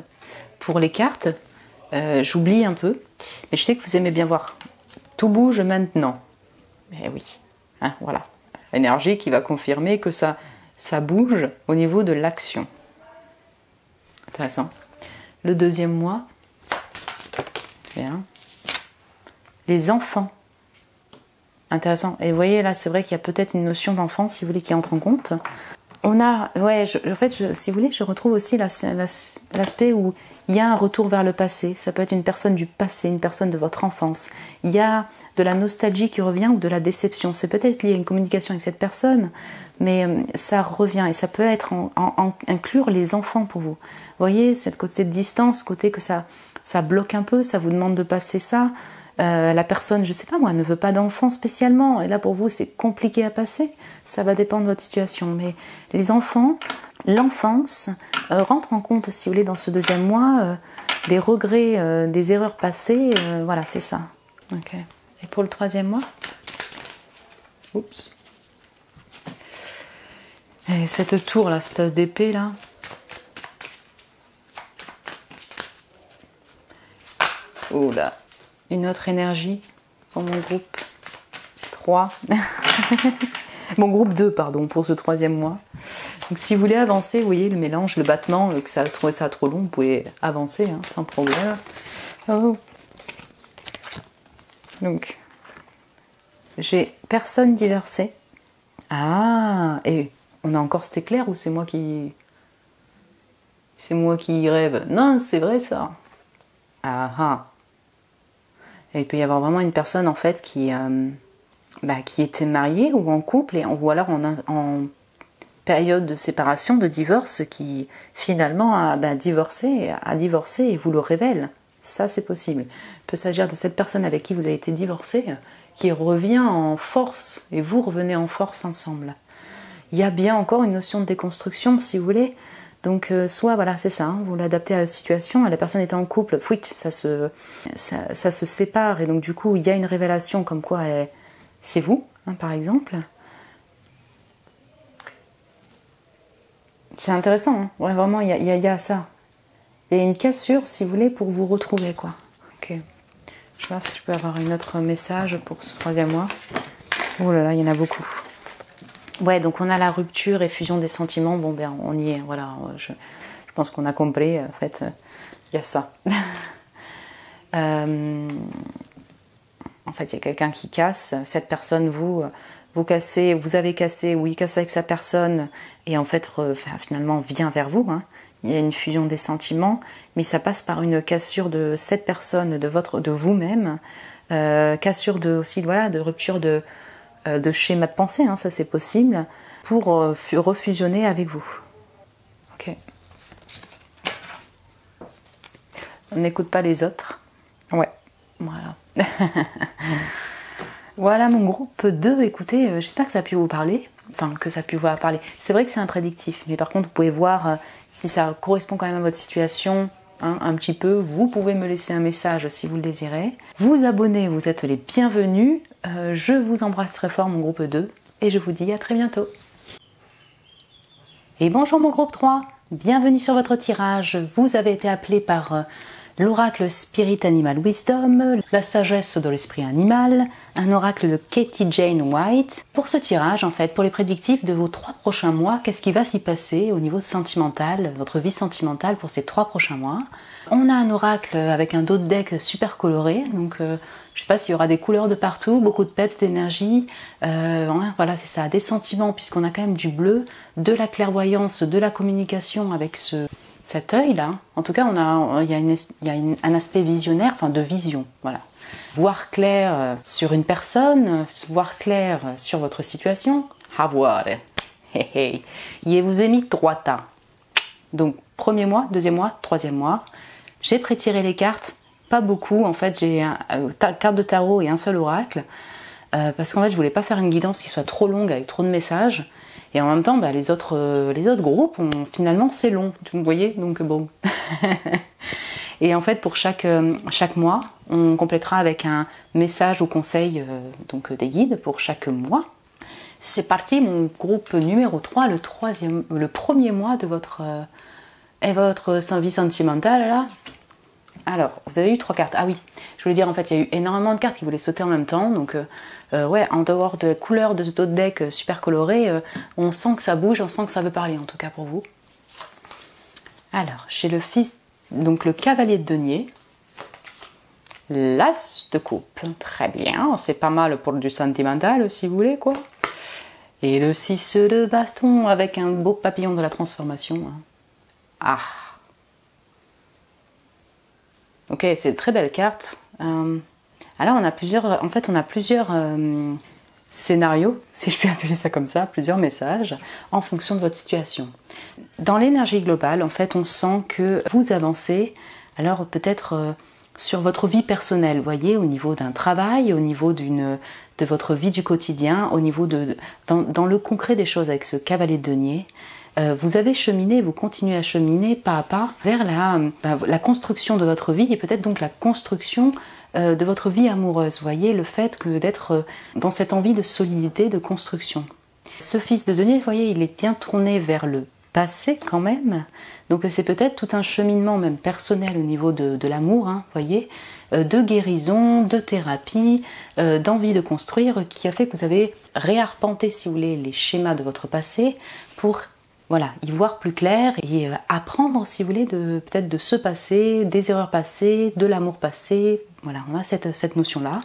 Pour les cartes, j'oublie un peu. Mais je sais que vous aimez bien voir. Tout bouge maintenant. Eh oui. Voilà. Énergie qui va confirmer que ça bouge au niveau de l'action. Intéressant. Le 2e mois. Bien. Les enfants. Intéressant. Et vous voyez, là, c'est vrai qu'il y a peut-être une notion d'enfant, si vous voulez, qui entre en compte. On a... Ouais, en fait, si vous voulez, je retrouve aussi l'aspect où il y a un retour vers le passé. Ça peut être une personne du passé, une personne de votre enfance. Il y a de la nostalgie qui revient ou de la déception. C'est peut-être lié à une communication avec cette personne, mais ça revient et ça peut être inclure les enfants pour vous. Vous voyez, cette côté de distance, côté que ça ça bloque un peu, ça vous demande de passer ça. La personne, je sais pas moi, ne veut pas d'enfant spécialement, et là pour vous c'est compliqué à passer, ça va dépendre de votre situation. Mais les enfants, l'enfance rentre en compte, si vous voulez, dans ce deuxième mois, des regrets, des erreurs passées, voilà, c'est ça. Okay. Et pour le troisième mois, oups. Et cette tour là, cette as d'épée là. Oh là. Une autre énergie pour mon groupe 3. Mon groupe 2, pardon, pour ce troisième mois. Donc si vous voulez avancer, vous voyez le mélange, le battement, que ça trouvez ça trop long, vous pouvez avancer hein, sans problème. Oh. Donc, j'ai personne divorcée. Ah, et on a encore cet éclair ou c'est moi qui... C'est moi qui rêve? Non, c'est vrai ça. Ah ah. Et il peut y avoir vraiment une personne en fait qui était mariée ou en couple ou alors en période de séparation, de divorce, qui finalement a divorcé et vous le révèle. Ça c'est possible. Il peut s'agir de cette personne avec qui vous avez été divorcé qui revient en force et vous revenez en force ensemble. Il y a bien encore une notion de déconstruction si vous voulez. Donc soit voilà c'est ça, hein, vous l'adaptez à la situation, la personne était en couple, ça se sépare et donc du coup il y a une révélation comme quoi c'est vous, hein, par exemple. C'est intéressant, hein. Ouais, vraiment il y a ça. Il y a une cassure si vous voulez pour vous retrouver quoi. Ok. Je vais voir si je peux avoir un autre message pour ce troisième mois. Oh là là, il y en a beaucoup. Ouais, donc on a la rupture et fusion des sentiments. Bon, ben on y est, voilà. Je pense qu'on a compris. En fait, il y a ça. En fait, il y a quelqu'un qui casse. Cette personne, vous cassez, vous avez cassé, ou il casse avec sa personne, et en fait, finalement, vient vers vous. Hein. Il y a une fusion des sentiments, mais ça passe par une cassure de cette personne, de vous-même. Cassure aussi, voilà, de rupture de schéma de pensée, hein, ça c'est possible, pour refusionner avec vous. Ok. On n'écoute pas les autres. Ouais, voilà. Voilà mon groupe 2, écoutez, j'espère que ça a pu vous parler, enfin que ça a pu vous parler. C'est vrai que c'est imprédictif, mais par contre vous pouvez voir si ça correspond quand même à votre situation, hein, un petit peu. Vous pouvez me laisser un message si vous le désirez. Vous abonner, vous êtes les bienvenus. Je vous embrasse très fort mon groupe 2 et je vous dis à très bientôt. Et bonjour mon groupe 3, bienvenue sur votre tirage. Vous avez été appelé par l'oracle Spirit Animal Wisdom, la sagesse de l'esprit animal, un oracle de Katie Jane White. Pour ce tirage, en fait, pour les prédictifs de vos 3 prochains mois, qu'est-ce qui va s'y passer au niveau sentimental, votre vie sentimentale pour ces 3 prochains mois? On a un oracle avec un dos de deck super coloré, donc je ne sais pas s'il y aura des couleurs de partout, beaucoup de peps, d'énergie, voilà c'est ça, des sentiments puisqu'on a quand même du bleu, de la clairvoyance, de la communication avec cet œil là. En tout cas il y a un aspect visionnaire, enfin de vision, voilà. Voir clair sur une personne, voir clair sur votre situation, avoir, hey. Il vous est mis droita. Donc premier mois, deuxième mois, troisième mois. J'ai pré-tiré les cartes, pas beaucoup, en fait j'ai une carte de tarot et un seul oracle, parce qu'en fait je voulais pas faire une guidance qui soit trop longue avec trop de messages, et en même temps les autres groupes, finalement c'est long, vous voyez, donc bon. Et en fait pour chaque mois, on complétera avec un message ou conseil, donc des guides pour chaque mois. C'est parti, mon groupe numéro 3, le premier mois de votre vie sentimentale là. Alors, vous avez eu 3 cartes. Ah oui, je voulais dire, en fait, il y a eu énormément de cartes qui voulaient sauter en même temps. Donc, ouais, en dehors de la couleur de ce dos de deck super coloré, on sent que ça bouge, on sent que ça veut parler, en tout cas pour vous. Alors, j'ai le fils, donc le cavalier de denier, l'as de coupe, très bien, c'est pas mal pour du sentimental, si vous voulez, quoi. Et le 6 de baston avec un beau papillon de la transformation. Ah. Ok, c'est une très belle carte. Alors on a plusieurs scénarios, si je puis appeler ça comme ça, plusieurs messages en fonction de votre situation. Dans l'énergie globale, en fait, on sent que vous avancez Alors peut-être sur votre vie personnelle, vous voyez, au niveau d'un travail, au niveau de votre vie du quotidien, au niveau dans le concret des choses avec ce cavalier de denier. Vous avez cheminé, vous continuez à cheminer pas à pas vers la construction de votre vie et peut-être donc la construction de votre vie amoureuse. Vous voyez, le fait d'être dans cette envie de solidité, de construction. Ce fils de denier, vous voyez, il est bien tourné vers le passé quand même. Donc c'est peut-être tout un cheminement même personnel au niveau de l'amour, hein, vous voyez, de guérison, de thérapie, d'envie de construire qui a fait que vous avez réarpenté, si vous voulez, les schémas de votre passé pour voilà, y voir plus clair et apprendre, si vous voulez, peut-être de ce passé, des erreurs passées, de l'amour passé. Voilà, on a cette notion-là.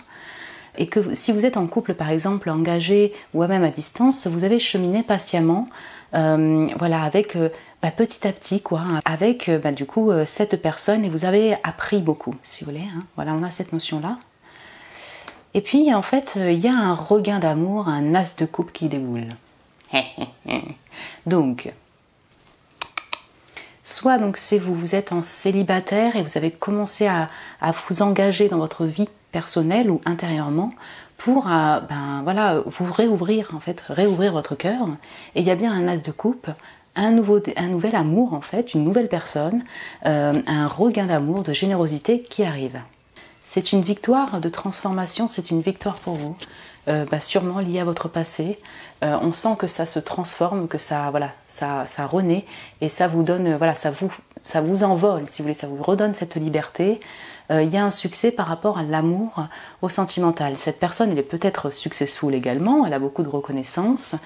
Et que si vous êtes en couple, par exemple, engagé ou même à distance, vous avez cheminé patiemment, voilà, avec petit à petit, quoi, avec du coup cette personne et vous avez appris beaucoup, si vous voulez. Hein. Voilà, on a cette notion-là. Et puis, en fait, il y a un regain d'amour, un as de coupe qui déboule. Donc, soit donc c'est vous êtes en célibataire et vous avez commencé à vous engager dans votre vie personnelle ou intérieurement pour voilà, vous réouvrir en fait, réouvrir votre cœur. Et il y a bien un as de coupe, un nouvel amour en fait, une nouvelle personne, un regain d'amour, de générosité qui arrive. C'est une victoire de transformation, c'est une victoire pour vous, sûrement liée à votre passé. On sent que ça se transforme, que ça renaît et ça vous donne, voilà, ça vous envole, si vous voulez, ça vous redonne cette liberté. Il y a un succès par rapport à l'amour, au sentimental. Cette personne, elle est peut-être successful également, elle a beaucoup de reconnaissance.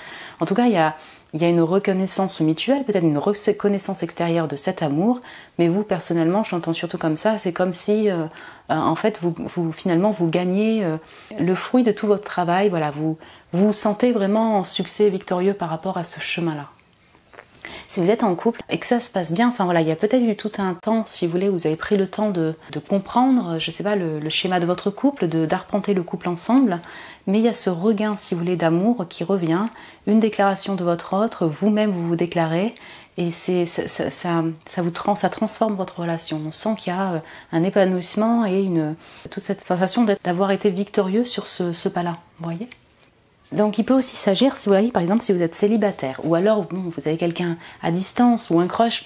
En tout cas, il y a une reconnaissance mutuelle, peut-être une reconnaissance extérieure de cet amour, mais vous, personnellement, je l'entends surtout comme ça, c'est comme si, en fait, finalement, vous gagnez le fruit de tout votre travail, voilà, vous vous sentez vraiment en succès victorieux par rapport à ce chemin-là. Si vous êtes en couple et que ça se passe bien, enfin voilà, il y a peut-être eu tout un temps, si vous voulez, vous avez pris le temps de comprendre, je sais pas, le schéma de votre couple, d'arpenter le couple ensemble, mais il y a ce regain, si vous voulez, d'amour qui revient, une déclaration de votre autre, vous-même vous vous déclarez, et ça transforme votre relation. On sent qu'il y a un épanouissement et toute cette sensation d'avoir été victorieux sur ce pas-là, vous voyez ? Donc il peut aussi s'agir, si vous voyez, par exemple, si vous êtes célibataire, ou alors vous avez quelqu'un à distance, ou un crush,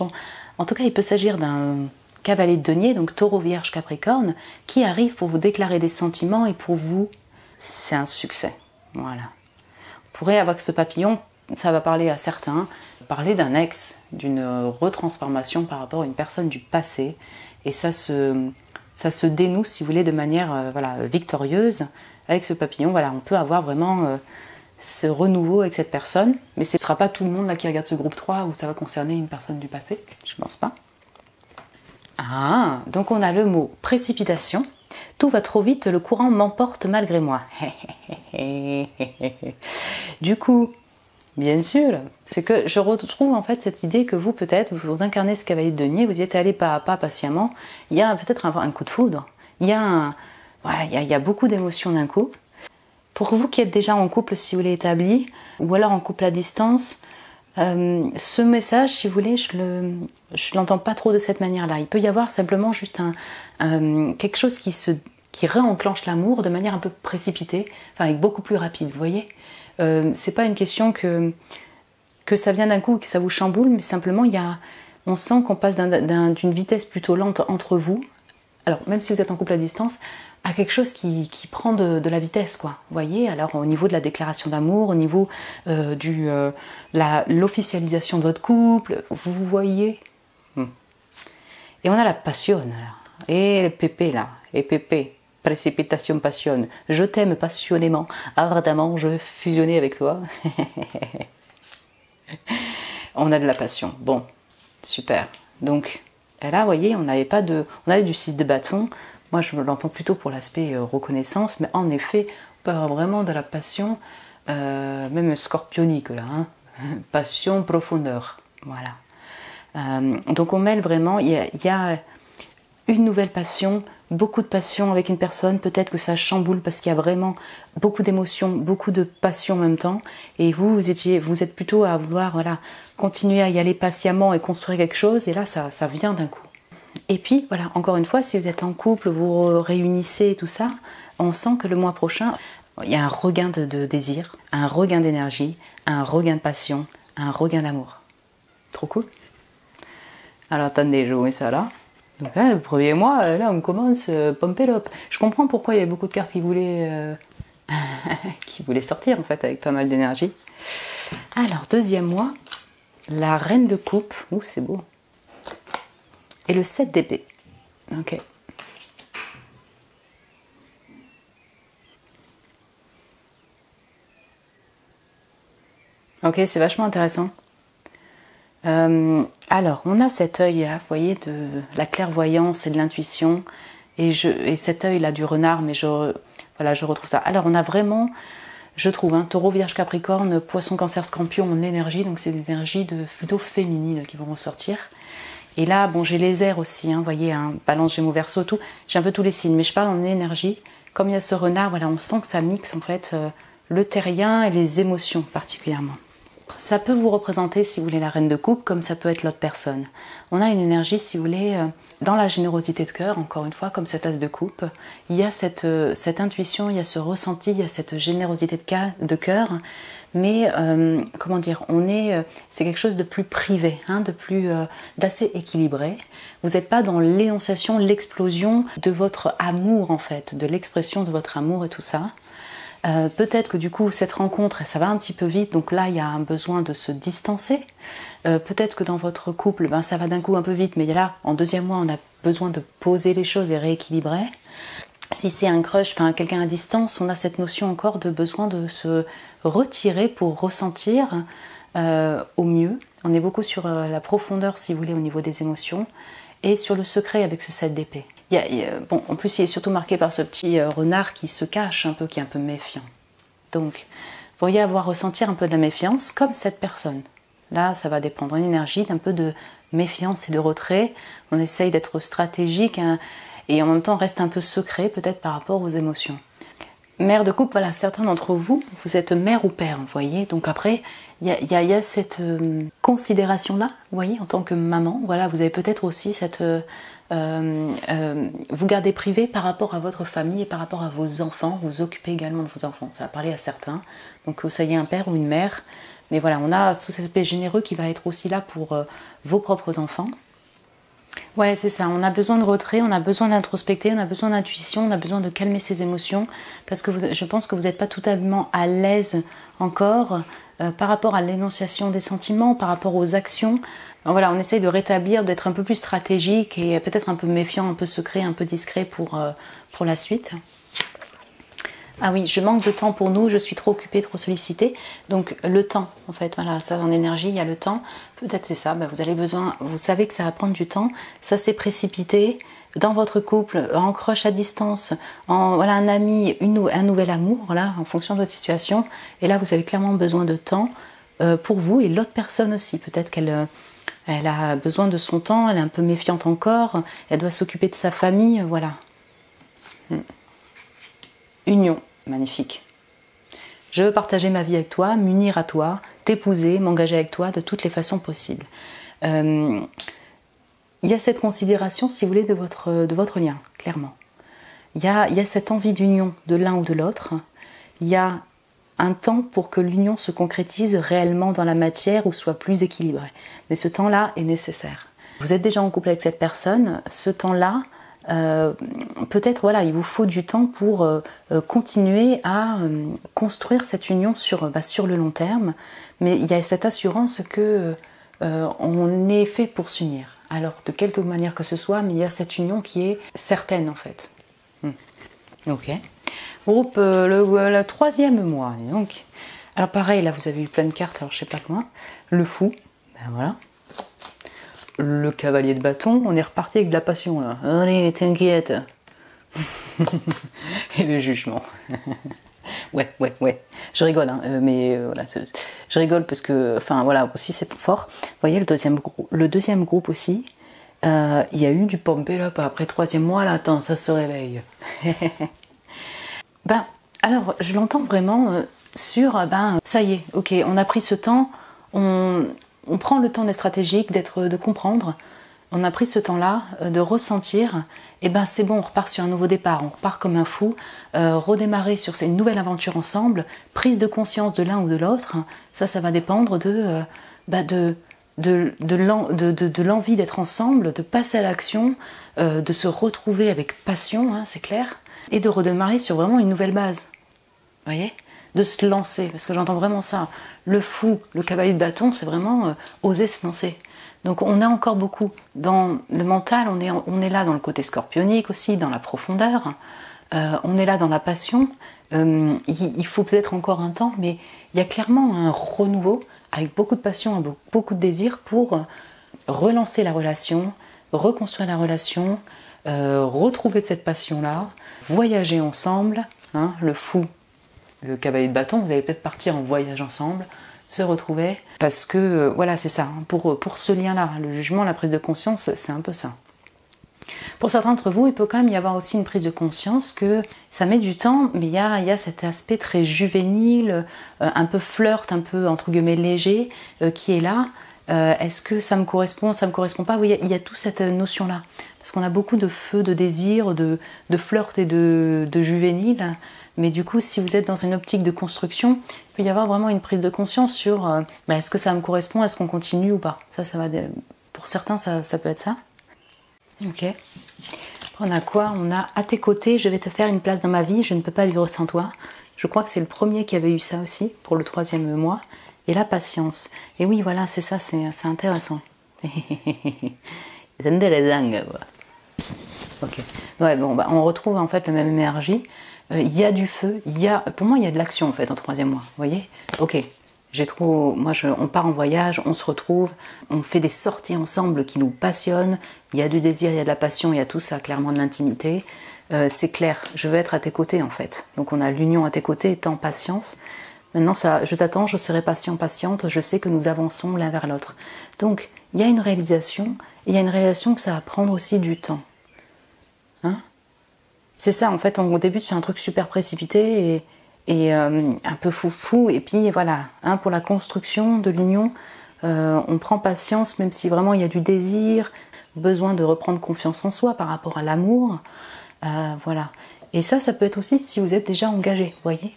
en tout cas il peut s'agir d'un cavalier de denier, donc taureau, vierge, capricorne, qui arrive pour vous déclarer des sentiments, et pour vous, c'est un succès. Voilà. Vous pourrez, avec ce papillon, ça va parler à certains, parler d'un ex, d'une retransformation par rapport à une personne du passé, et ça se dénoue, si vous voulez, de manière victorieuse. Avec ce papillon, voilà, on peut avoir vraiment ce renouveau avec cette personne, mais ce ne sera pas tout le monde là qui regarde ce groupe 3 où ça va concerner une personne du passé, je ne pense pas. Ah, donc on a le mot précipitation. Tout va trop vite, le courant m'emporte malgré moi. Du coup, bien sûr, c'est que je retrouve en fait cette idée que vous peut-être, vous incarnez ce cavalier de denier, vous y êtes allé pas à pas patiemment, il y a peut-être un coup de foudre, il y a beaucoup d'émotions d'un coup. Pour vous qui êtes déjà en couple, si vous voulez, établi, ou alors en couple à distance, ce message, si vous voulez, je l'entends pas trop de cette manière-là. Il peut y avoir simplement juste quelque chose qui réenclenche l'amour de manière un peu précipitée, enfin beaucoup plus rapide, vous voyez. C'est pas une question que ça vient d'un coup, que ça vous chamboule, mais simplement on sent qu'on passe d'une vitesse plutôt lente entre vous. Alors, même si vous êtes en couple à distance, à quelque chose qui prend de la vitesse, quoi. Vous voyez, alors au niveau de la déclaration d'amour, au niveau l'officialisation de votre couple, vous voyez. Et on a la passion, là. Et le pépé, là. Et pépé, précipitation, passion. Je t'aime passionnément, ardemment, je veux fusionner avec toi. On a de la passion. Bon, super. Donc, là, vous voyez, on avait du 6 de bâton. Moi, je l'entends plutôt pour l'aspect reconnaissance, mais en effet, on peut avoir vraiment de la passion, même scorpionique, là, hein. Passion, profondeur, voilà. Donc on mêle vraiment, il y a une nouvelle passion, beaucoup de passion avec une personne, peut-être que ça chamboule parce qu'il y a vraiment beaucoup d'émotions, beaucoup de passion en même temps, et vous êtes plutôt à vouloir continuer à y aller patiemment et construire quelque chose, et là ça vient d'un coup. Et puis voilà, encore une fois, si vous êtes en couple, vous réunissez tout ça, on sent que le mois prochain, il y a un regain de désir, un regain d'énergie, un regain de passion, un regain d'amour. Trop cool. Alors attendez, je vous mets ça là. Donc là, le premier mois, là on commence pompelope. Je comprends pourquoi il y a beaucoup de cartes qui voulaient, qui voulaient sortir en fait avec pas mal d'énergie. Alors deuxième mois, la reine de coupe, ouh c'est beau. Et le 7 d'épée. Ok. Ok, c'est vachement intéressant. Alors, on a cet œil-là, vous voyez, de la clairvoyance et de l'intuition, et cet œil-là du renard, mais voilà, je retrouve ça. Alors, on a vraiment, je trouve, Taureau, Vierge, Capricorne, Poisson, Cancer, Scorpion en énergie, donc c'est des énergies plutôt féminines qui vont ressortir. Et là, bon, j'ai les airs aussi, vous voyez, Balance, Gémeaux, Verseau, tout, j'ai un peu tous les signes, mais je parle en énergie. Comme il y a ce renard, voilà, on sent que ça mixe en fait le terrien et les émotions particulièrement. Ça peut vous représenter, si vous voulez, la reine de coupe, comme ça peut être l'autre personne. On a une énergie, si vous voulez, dans la générosité de cœur, encore une fois, comme cet as de coupe. Il y a cette intuition, il y a ce ressenti, il y a cette générosité de cœur. Mais, comment dire, c'est quelque chose de plus privé, d'assez équilibré. Vous n'êtes pas dans l'énonciation, l'explosion de votre amour, en fait, de l'expression de votre amour et tout ça. Peut-être que du coup cette rencontre ça va un petit peu vite, donc là il y a un besoin de se distancer. Peut-être que dans votre couple ça va d'un coup un peu vite, mais là en deuxième mois on a besoin de poser les choses et rééquilibrer. Si c'est un crush, quelqu'un à distance, on a cette notion encore de besoin de se retirer pour ressentir au mieux. On est beaucoup sur la profondeur, si vous voulez, au niveau des émotions, et sur le secret avec ce 7 d'épée. Bon, en plus, il est surtout marqué par ce petit renard qui se cache un peu, qui est un peu méfiant. Donc, vous pourriez ressentir un peu de la méfiance comme cette personne. Là, ça va dépendre d'une énergie, d'un peu de méfiance et de retrait. On essaye d'être stratégique et en même temps reste un peu secret peut-être par rapport aux émotions. Mère de couple, voilà, certains d'entre vous, vous êtes mère ou père, vous voyez. Donc après, il y a cette considération-là, vous voyez, en tant que maman. Voilà, vous avez peut-être aussi cette... vous gardez privé par rapport à votre famille et par rapport à vos enfants, vous occupez également de vos enfants, ça va parler à certains, donc que vous soyez un père ou une mère, mais voilà, on a tout cet aspect généreux qui va être aussi là pour vos propres enfants. Ouais, c'est ça, on a besoin de retrait, on a besoin d'introspecter, on a besoin d'intuition, on a besoin de calmer ses émotions, parce que je pense que vous n'êtes pas totalement à l'aise encore par rapport à l'énonciation des sentiments, par rapport aux actions. Alors voilà, on essaye de rétablir, d'être un peu plus stratégique et peut-être un peu méfiant, un peu secret, un peu discret pour la suite. Ah oui, je manque de temps pour nous, je suis trop occupée, trop sollicitée. Donc le temps, en fait, voilà, ça en énergie, il y a le temps. Peut-être c'est ça, vous avez besoin, vous savez que ça va prendre du temps. Ça s'est précipité dans votre couple, en crush à distance, voilà, un ami, un nouvel amour, voilà, en fonction de votre situation. Et là, vous avez clairement besoin de temps pour vous et l'autre personne aussi. Peut-être qu'elle a besoin de son temps, elle est un peu méfiante encore, elle doit s'occuper de sa famille, voilà. Union, magnifique. Je veux partager ma vie avec toi, m'unir à toi, t'épouser, m'engager avec toi de toutes les façons possibles. Il y a cette considération, si vous voulez, de votre lien, clairement. Il y a cette envie d'union de l'un ou de l'autre. Il y a un temps pour que l'union se concrétise réellement dans la matière ou soit plus équilibrée. Mais ce temps-là est nécessaire. Vous êtes déjà en couple avec cette personne, ce temps-là, peut-être voilà, il vous faut du temps pour continuer à construire cette union sur le long terme, mais il y a cette assurance que on est fait pour s'unir. Alors de quelque manière que ce soit, mais il y a cette union qui est certaine en fait. Ok. Groupe le troisième mois. Donc, alors pareil, là vous avez eu plein de cartes, alors je sais pas comment. Le fou, ben voilà. Le cavalier de bâton, on est reparti avec de la passion là. Allez, t'inquiète. Et le jugement. Ouais. Je rigole, mais voilà, je rigole parce que, enfin voilà, aussi c'est fort. Vous voyez le deuxième groupe aussi. Il y a eu du pompé là, après 3e mois là. Attends, ça se réveille. Alors je l'entends vraiment sur, ça y est, ok, on a pris ce temps, on prend le temps d'être stratégique, de comprendre. on a pris ce temps-là de ressentir, et ben c'est bon, on repart sur un nouveau départ, on repart comme un fou, redémarrer sur une nouvelle aventure ensemble, prise de conscience de l'un ou de l'autre, ça va dépendre de l'envie d'être ensemble, de passer à l'action, de se retrouver avec passion, hein, c'est clair, et de redémarrer sur vraiment une nouvelle base, vous voyez, de se lancer, parce que j'entends vraiment ça, le fou, le cavalier de bâton, c'est vraiment oser se lancer. Donc on a encore beaucoup dans le mental, on est là dans le côté scorpionique aussi, dans la profondeur, on est là dans la passion, il faut peut-être encore un temps, mais il y a clairement un renouveau avec beaucoup de passion, beaucoup de désir pour relancer la relation, reconstruire la relation, retrouver cette passion-là, voyager ensemble, hein, le fou, le cavalier de bâton, vous allez peut-être partir en voyage ensemble, se retrouver, parce que voilà, c'est ça, hein, pour ce lien-là, le jugement, la prise de conscience, c'est un peu ça. Pour certains d'entre vous, il peut quand même y avoir aussi une prise de conscience que ça met du temps, mais il y a cet aspect très juvénile, un peu flirt, un peu entre guillemets léger, qui est là. Est-ce que ça me correspond pas? Oui, il y a toute cette notion-là. Parce qu'on a beaucoup de feu, de désir, de flirt et de juvénile. Mais du coup, si vous êtes dans une optique de construction, il peut y avoir vraiment une prise de conscience sur est-ce que ça me correspond, est-ce qu'on continue ou pas. Pour certains, ça peut être ça. Ok. On a quoi? On a à tes côtés, je vais te faire une place dans ma vie, je ne peux pas vivre sans toi. Je crois que c'est le premier qui avait eu ça aussi, pour le 3e mois. Et la patience. Et oui, voilà, c'est ça, c'est intéressant. C'est dingue, quoi. Ok. Ouais, bon, on retrouve en fait la même énergie. Il y a du feu, pour moi il y a de l'action en fait en 3e mois, vous voyez. Ok, on part en voyage, on se retrouve, on fait des sorties ensemble qui nous passionnent, il y a du désir, il y a de la passion, il y a tout ça, clairement de l'intimité. C'est clair, je veux être à tes côtés en fait. Donc on a l'union à tes côtés, étant patience. Maintenant, je t'attends, je serai patiente, je sais que nous avançons l'un vers l'autre. Donc il y a une réalisation, et il y a une réalisation que ça va prendre aussi du temps. Hein? C'est ça, en fait, au début, c'est un truc super précipité et un peu foufou. Et puis, voilà, hein, pour la construction de l'union, on prend patience, même si vraiment il y a du désir, besoin de reprendre confiance en soi par rapport à l'amour. Voilà. Et ça peut être aussi si vous êtes déjà engagé, vous voyez.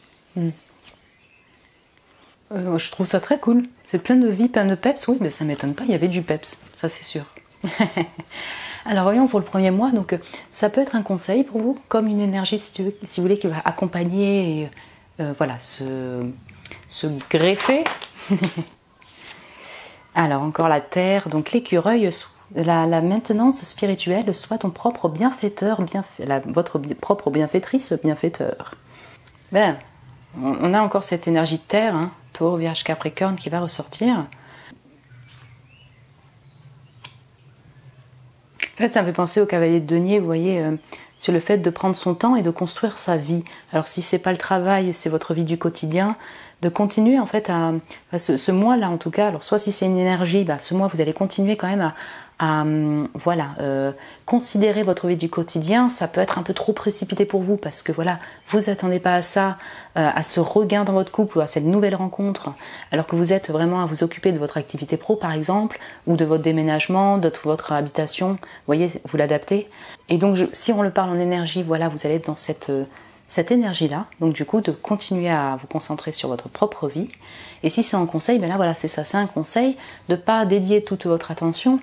Je trouve ça très cool. C'est plein de vie, plein de peps. Oui, mais ça m'étonne pas, il y avait du peps, ça c'est sûr. Alors voyons pour le 1er mois, donc ça peut être un conseil pour vous, comme une énergie si vous voulez qui va accompagner et voilà, se greffer. Alors encore la terre, donc l'écureuil, la maintenance spirituelle, soit ton propre bienfaiteur, votre propre bienfaitrice, bienfaiteur. Ben, on a encore cette énergie de terre, hein, Taureau, Vierge, Capricorne qui va ressortir. En fait, ça me fait penser au cavalier de denier, vous voyez, sur le fait de prendre son temps et de construire sa vie. Alors si c'est pas le travail, c'est votre vie du quotidien, de continuer en fait ce mois-là en tout cas, alors soit si c'est une énergie, ce mois vous allez continuer quand même à considérer votre vie du quotidien. Ça peut être un peu trop précipité pour vous parce que voilà, vous attendez pas à ça, à ce regain dans votre couple ou à cette nouvelle rencontre, alors que vous êtes vraiment à vous occuper de votre activité pro par exemple, ou de votre déménagement, de votre habitation, vous voyez, vous l'adaptez. Et donc si on le parle en énergie, voilà, vous allez être dans cette énergie-là, donc du coup de continuer à vous concentrer sur votre propre vie. Et si c'est un conseil, là voilà, c'est ça, c'est un conseil de pas dédier toute votre attention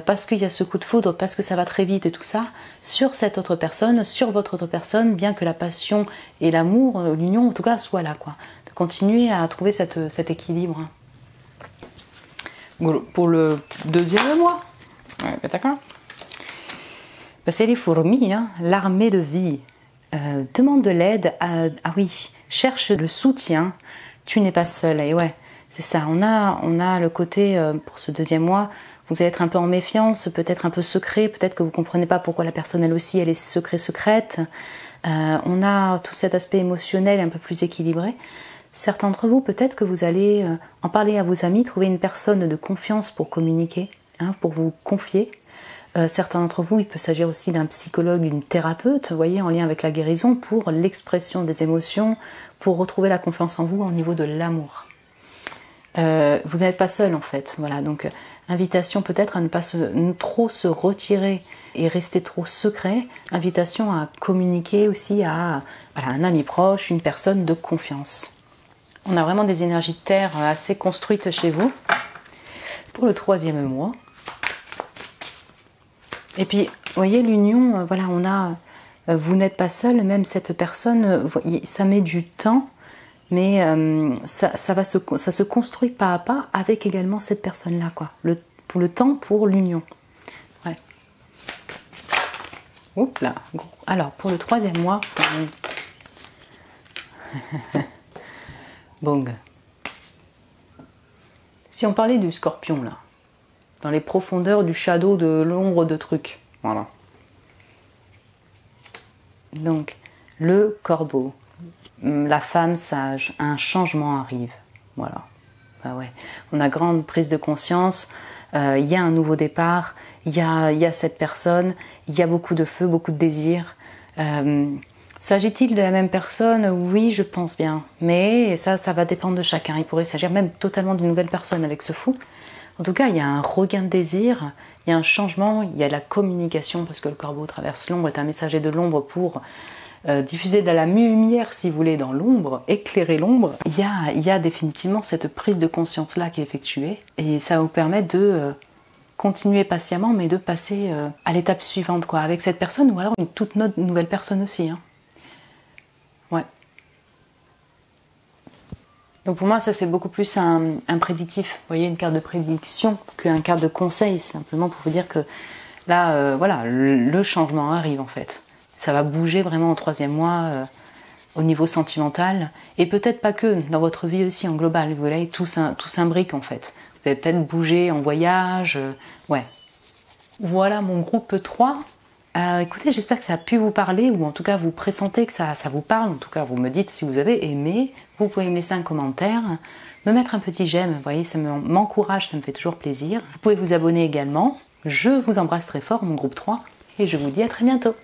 parce qu'il y a ce coup de foudre, parce que ça va très vite et tout ça, sur cette autre personne, sur votre autre personne, bien que la passion et l'amour, l'union en tout cas, soient là, quoi. De continuer à trouver cet équilibre. Pour le 2e mois, ouais, d'accord. C'est les fourmis, hein, l'armée de vie. Demande de l'aide, oui, cherche le soutien, tu n'es pas seul, et ouais, c'est ça, on a le côté, pour ce 2e mois, vous allez être un peu en méfiance, peut-être un peu secret, peut-être que vous ne comprenez pas pourquoi la personne elle aussi, elle est secrète, on a tout cet aspect émotionnel un peu plus équilibré. Certains d'entre vous, peut-être que vous allez en parler à vos amis, trouver une personne de confiance pour communiquer, hein, pour vous confier. Certains d'entre vous, il peut s'agir aussi d'un psychologue, d'une thérapeute, vous voyez, en lien avec la guérison, pour l'expression des émotions, pour retrouver la confiance en vous au niveau de l'amour. Vous n'êtes pas seul en fait, voilà, donc Invitation peut-être à ne pas trop se retirer et rester trop secret. Invitation à communiquer aussi à voilà, un ami proche, une personne de confiance. On a vraiment des énergies de terre assez construites chez vous. Pour le 3e mois. Et puis, vous voyez, l'union, voilà, on a... Vous n'êtes pas seul, même cette personne, ça met du temps, mais ça se construit pas à pas avec également cette personne-là, quoi. Pour le temps, pour l'union. Ouais. Oups là. Alors, pour le 3e mois, Bong. Si on parlait du scorpion, là, dans les profondeurs du shadow, de l'ombre de trucs, voilà. Donc, le corbeau, la femme sage, un changement arrive. Voilà. Bah ouais. On a grande prise de conscience, il y a un nouveau départ, il y a cette personne, il y a beaucoup de feu, beaucoup de désir. S'agit-il de la même personne? Oui, je pense bien. Mais ça va dépendre de chacun. Il pourrait s'agir même totalement d'une nouvelle personne avec ce fou. En tout cas, il y a un regain de désir, il y a un changement, il y a la communication, parce que le corbeau traverse l'ombre, est un messager de l'ombre pour diffuser de la lumière, si vous voulez, dans l'ombre, éclairer l'ombre. Il y a définitivement cette prise de conscience-là qui est effectuée, et ça vous permet de continuer patiemment, mais de passer à l'étape suivante, quoi, avec cette personne, ou alors une toute nouvelle personne aussi. Hein. Ouais. Donc pour moi, ça c'est beaucoup plus un prédictif, vous voyez, une carte de prédiction qu'un carte de conseil, simplement pour vous dire que là, voilà, le changement arrive en fait. Ça va bouger vraiment au 3e mois au niveau sentimental, et peut-être pas que, dans votre vie aussi en global, vous voyez, tout s'imbrique en fait. Vous allez peut-être bouger en voyage, ouais. Voilà mon groupe 3. Écoutez, j'espère que ça a pu vous parler, ou en tout cas vous pressentez que ça vous parle. En tout cas, vous me dites si vous avez aimé. Vous pouvez me laisser un commentaire, me mettre un petit j'aime, vous voyez, ça m'encourage, ça me fait toujours plaisir. Vous pouvez vous abonner également. Je vous embrasse très fort, mon groupe 3, et je vous dis à très bientôt.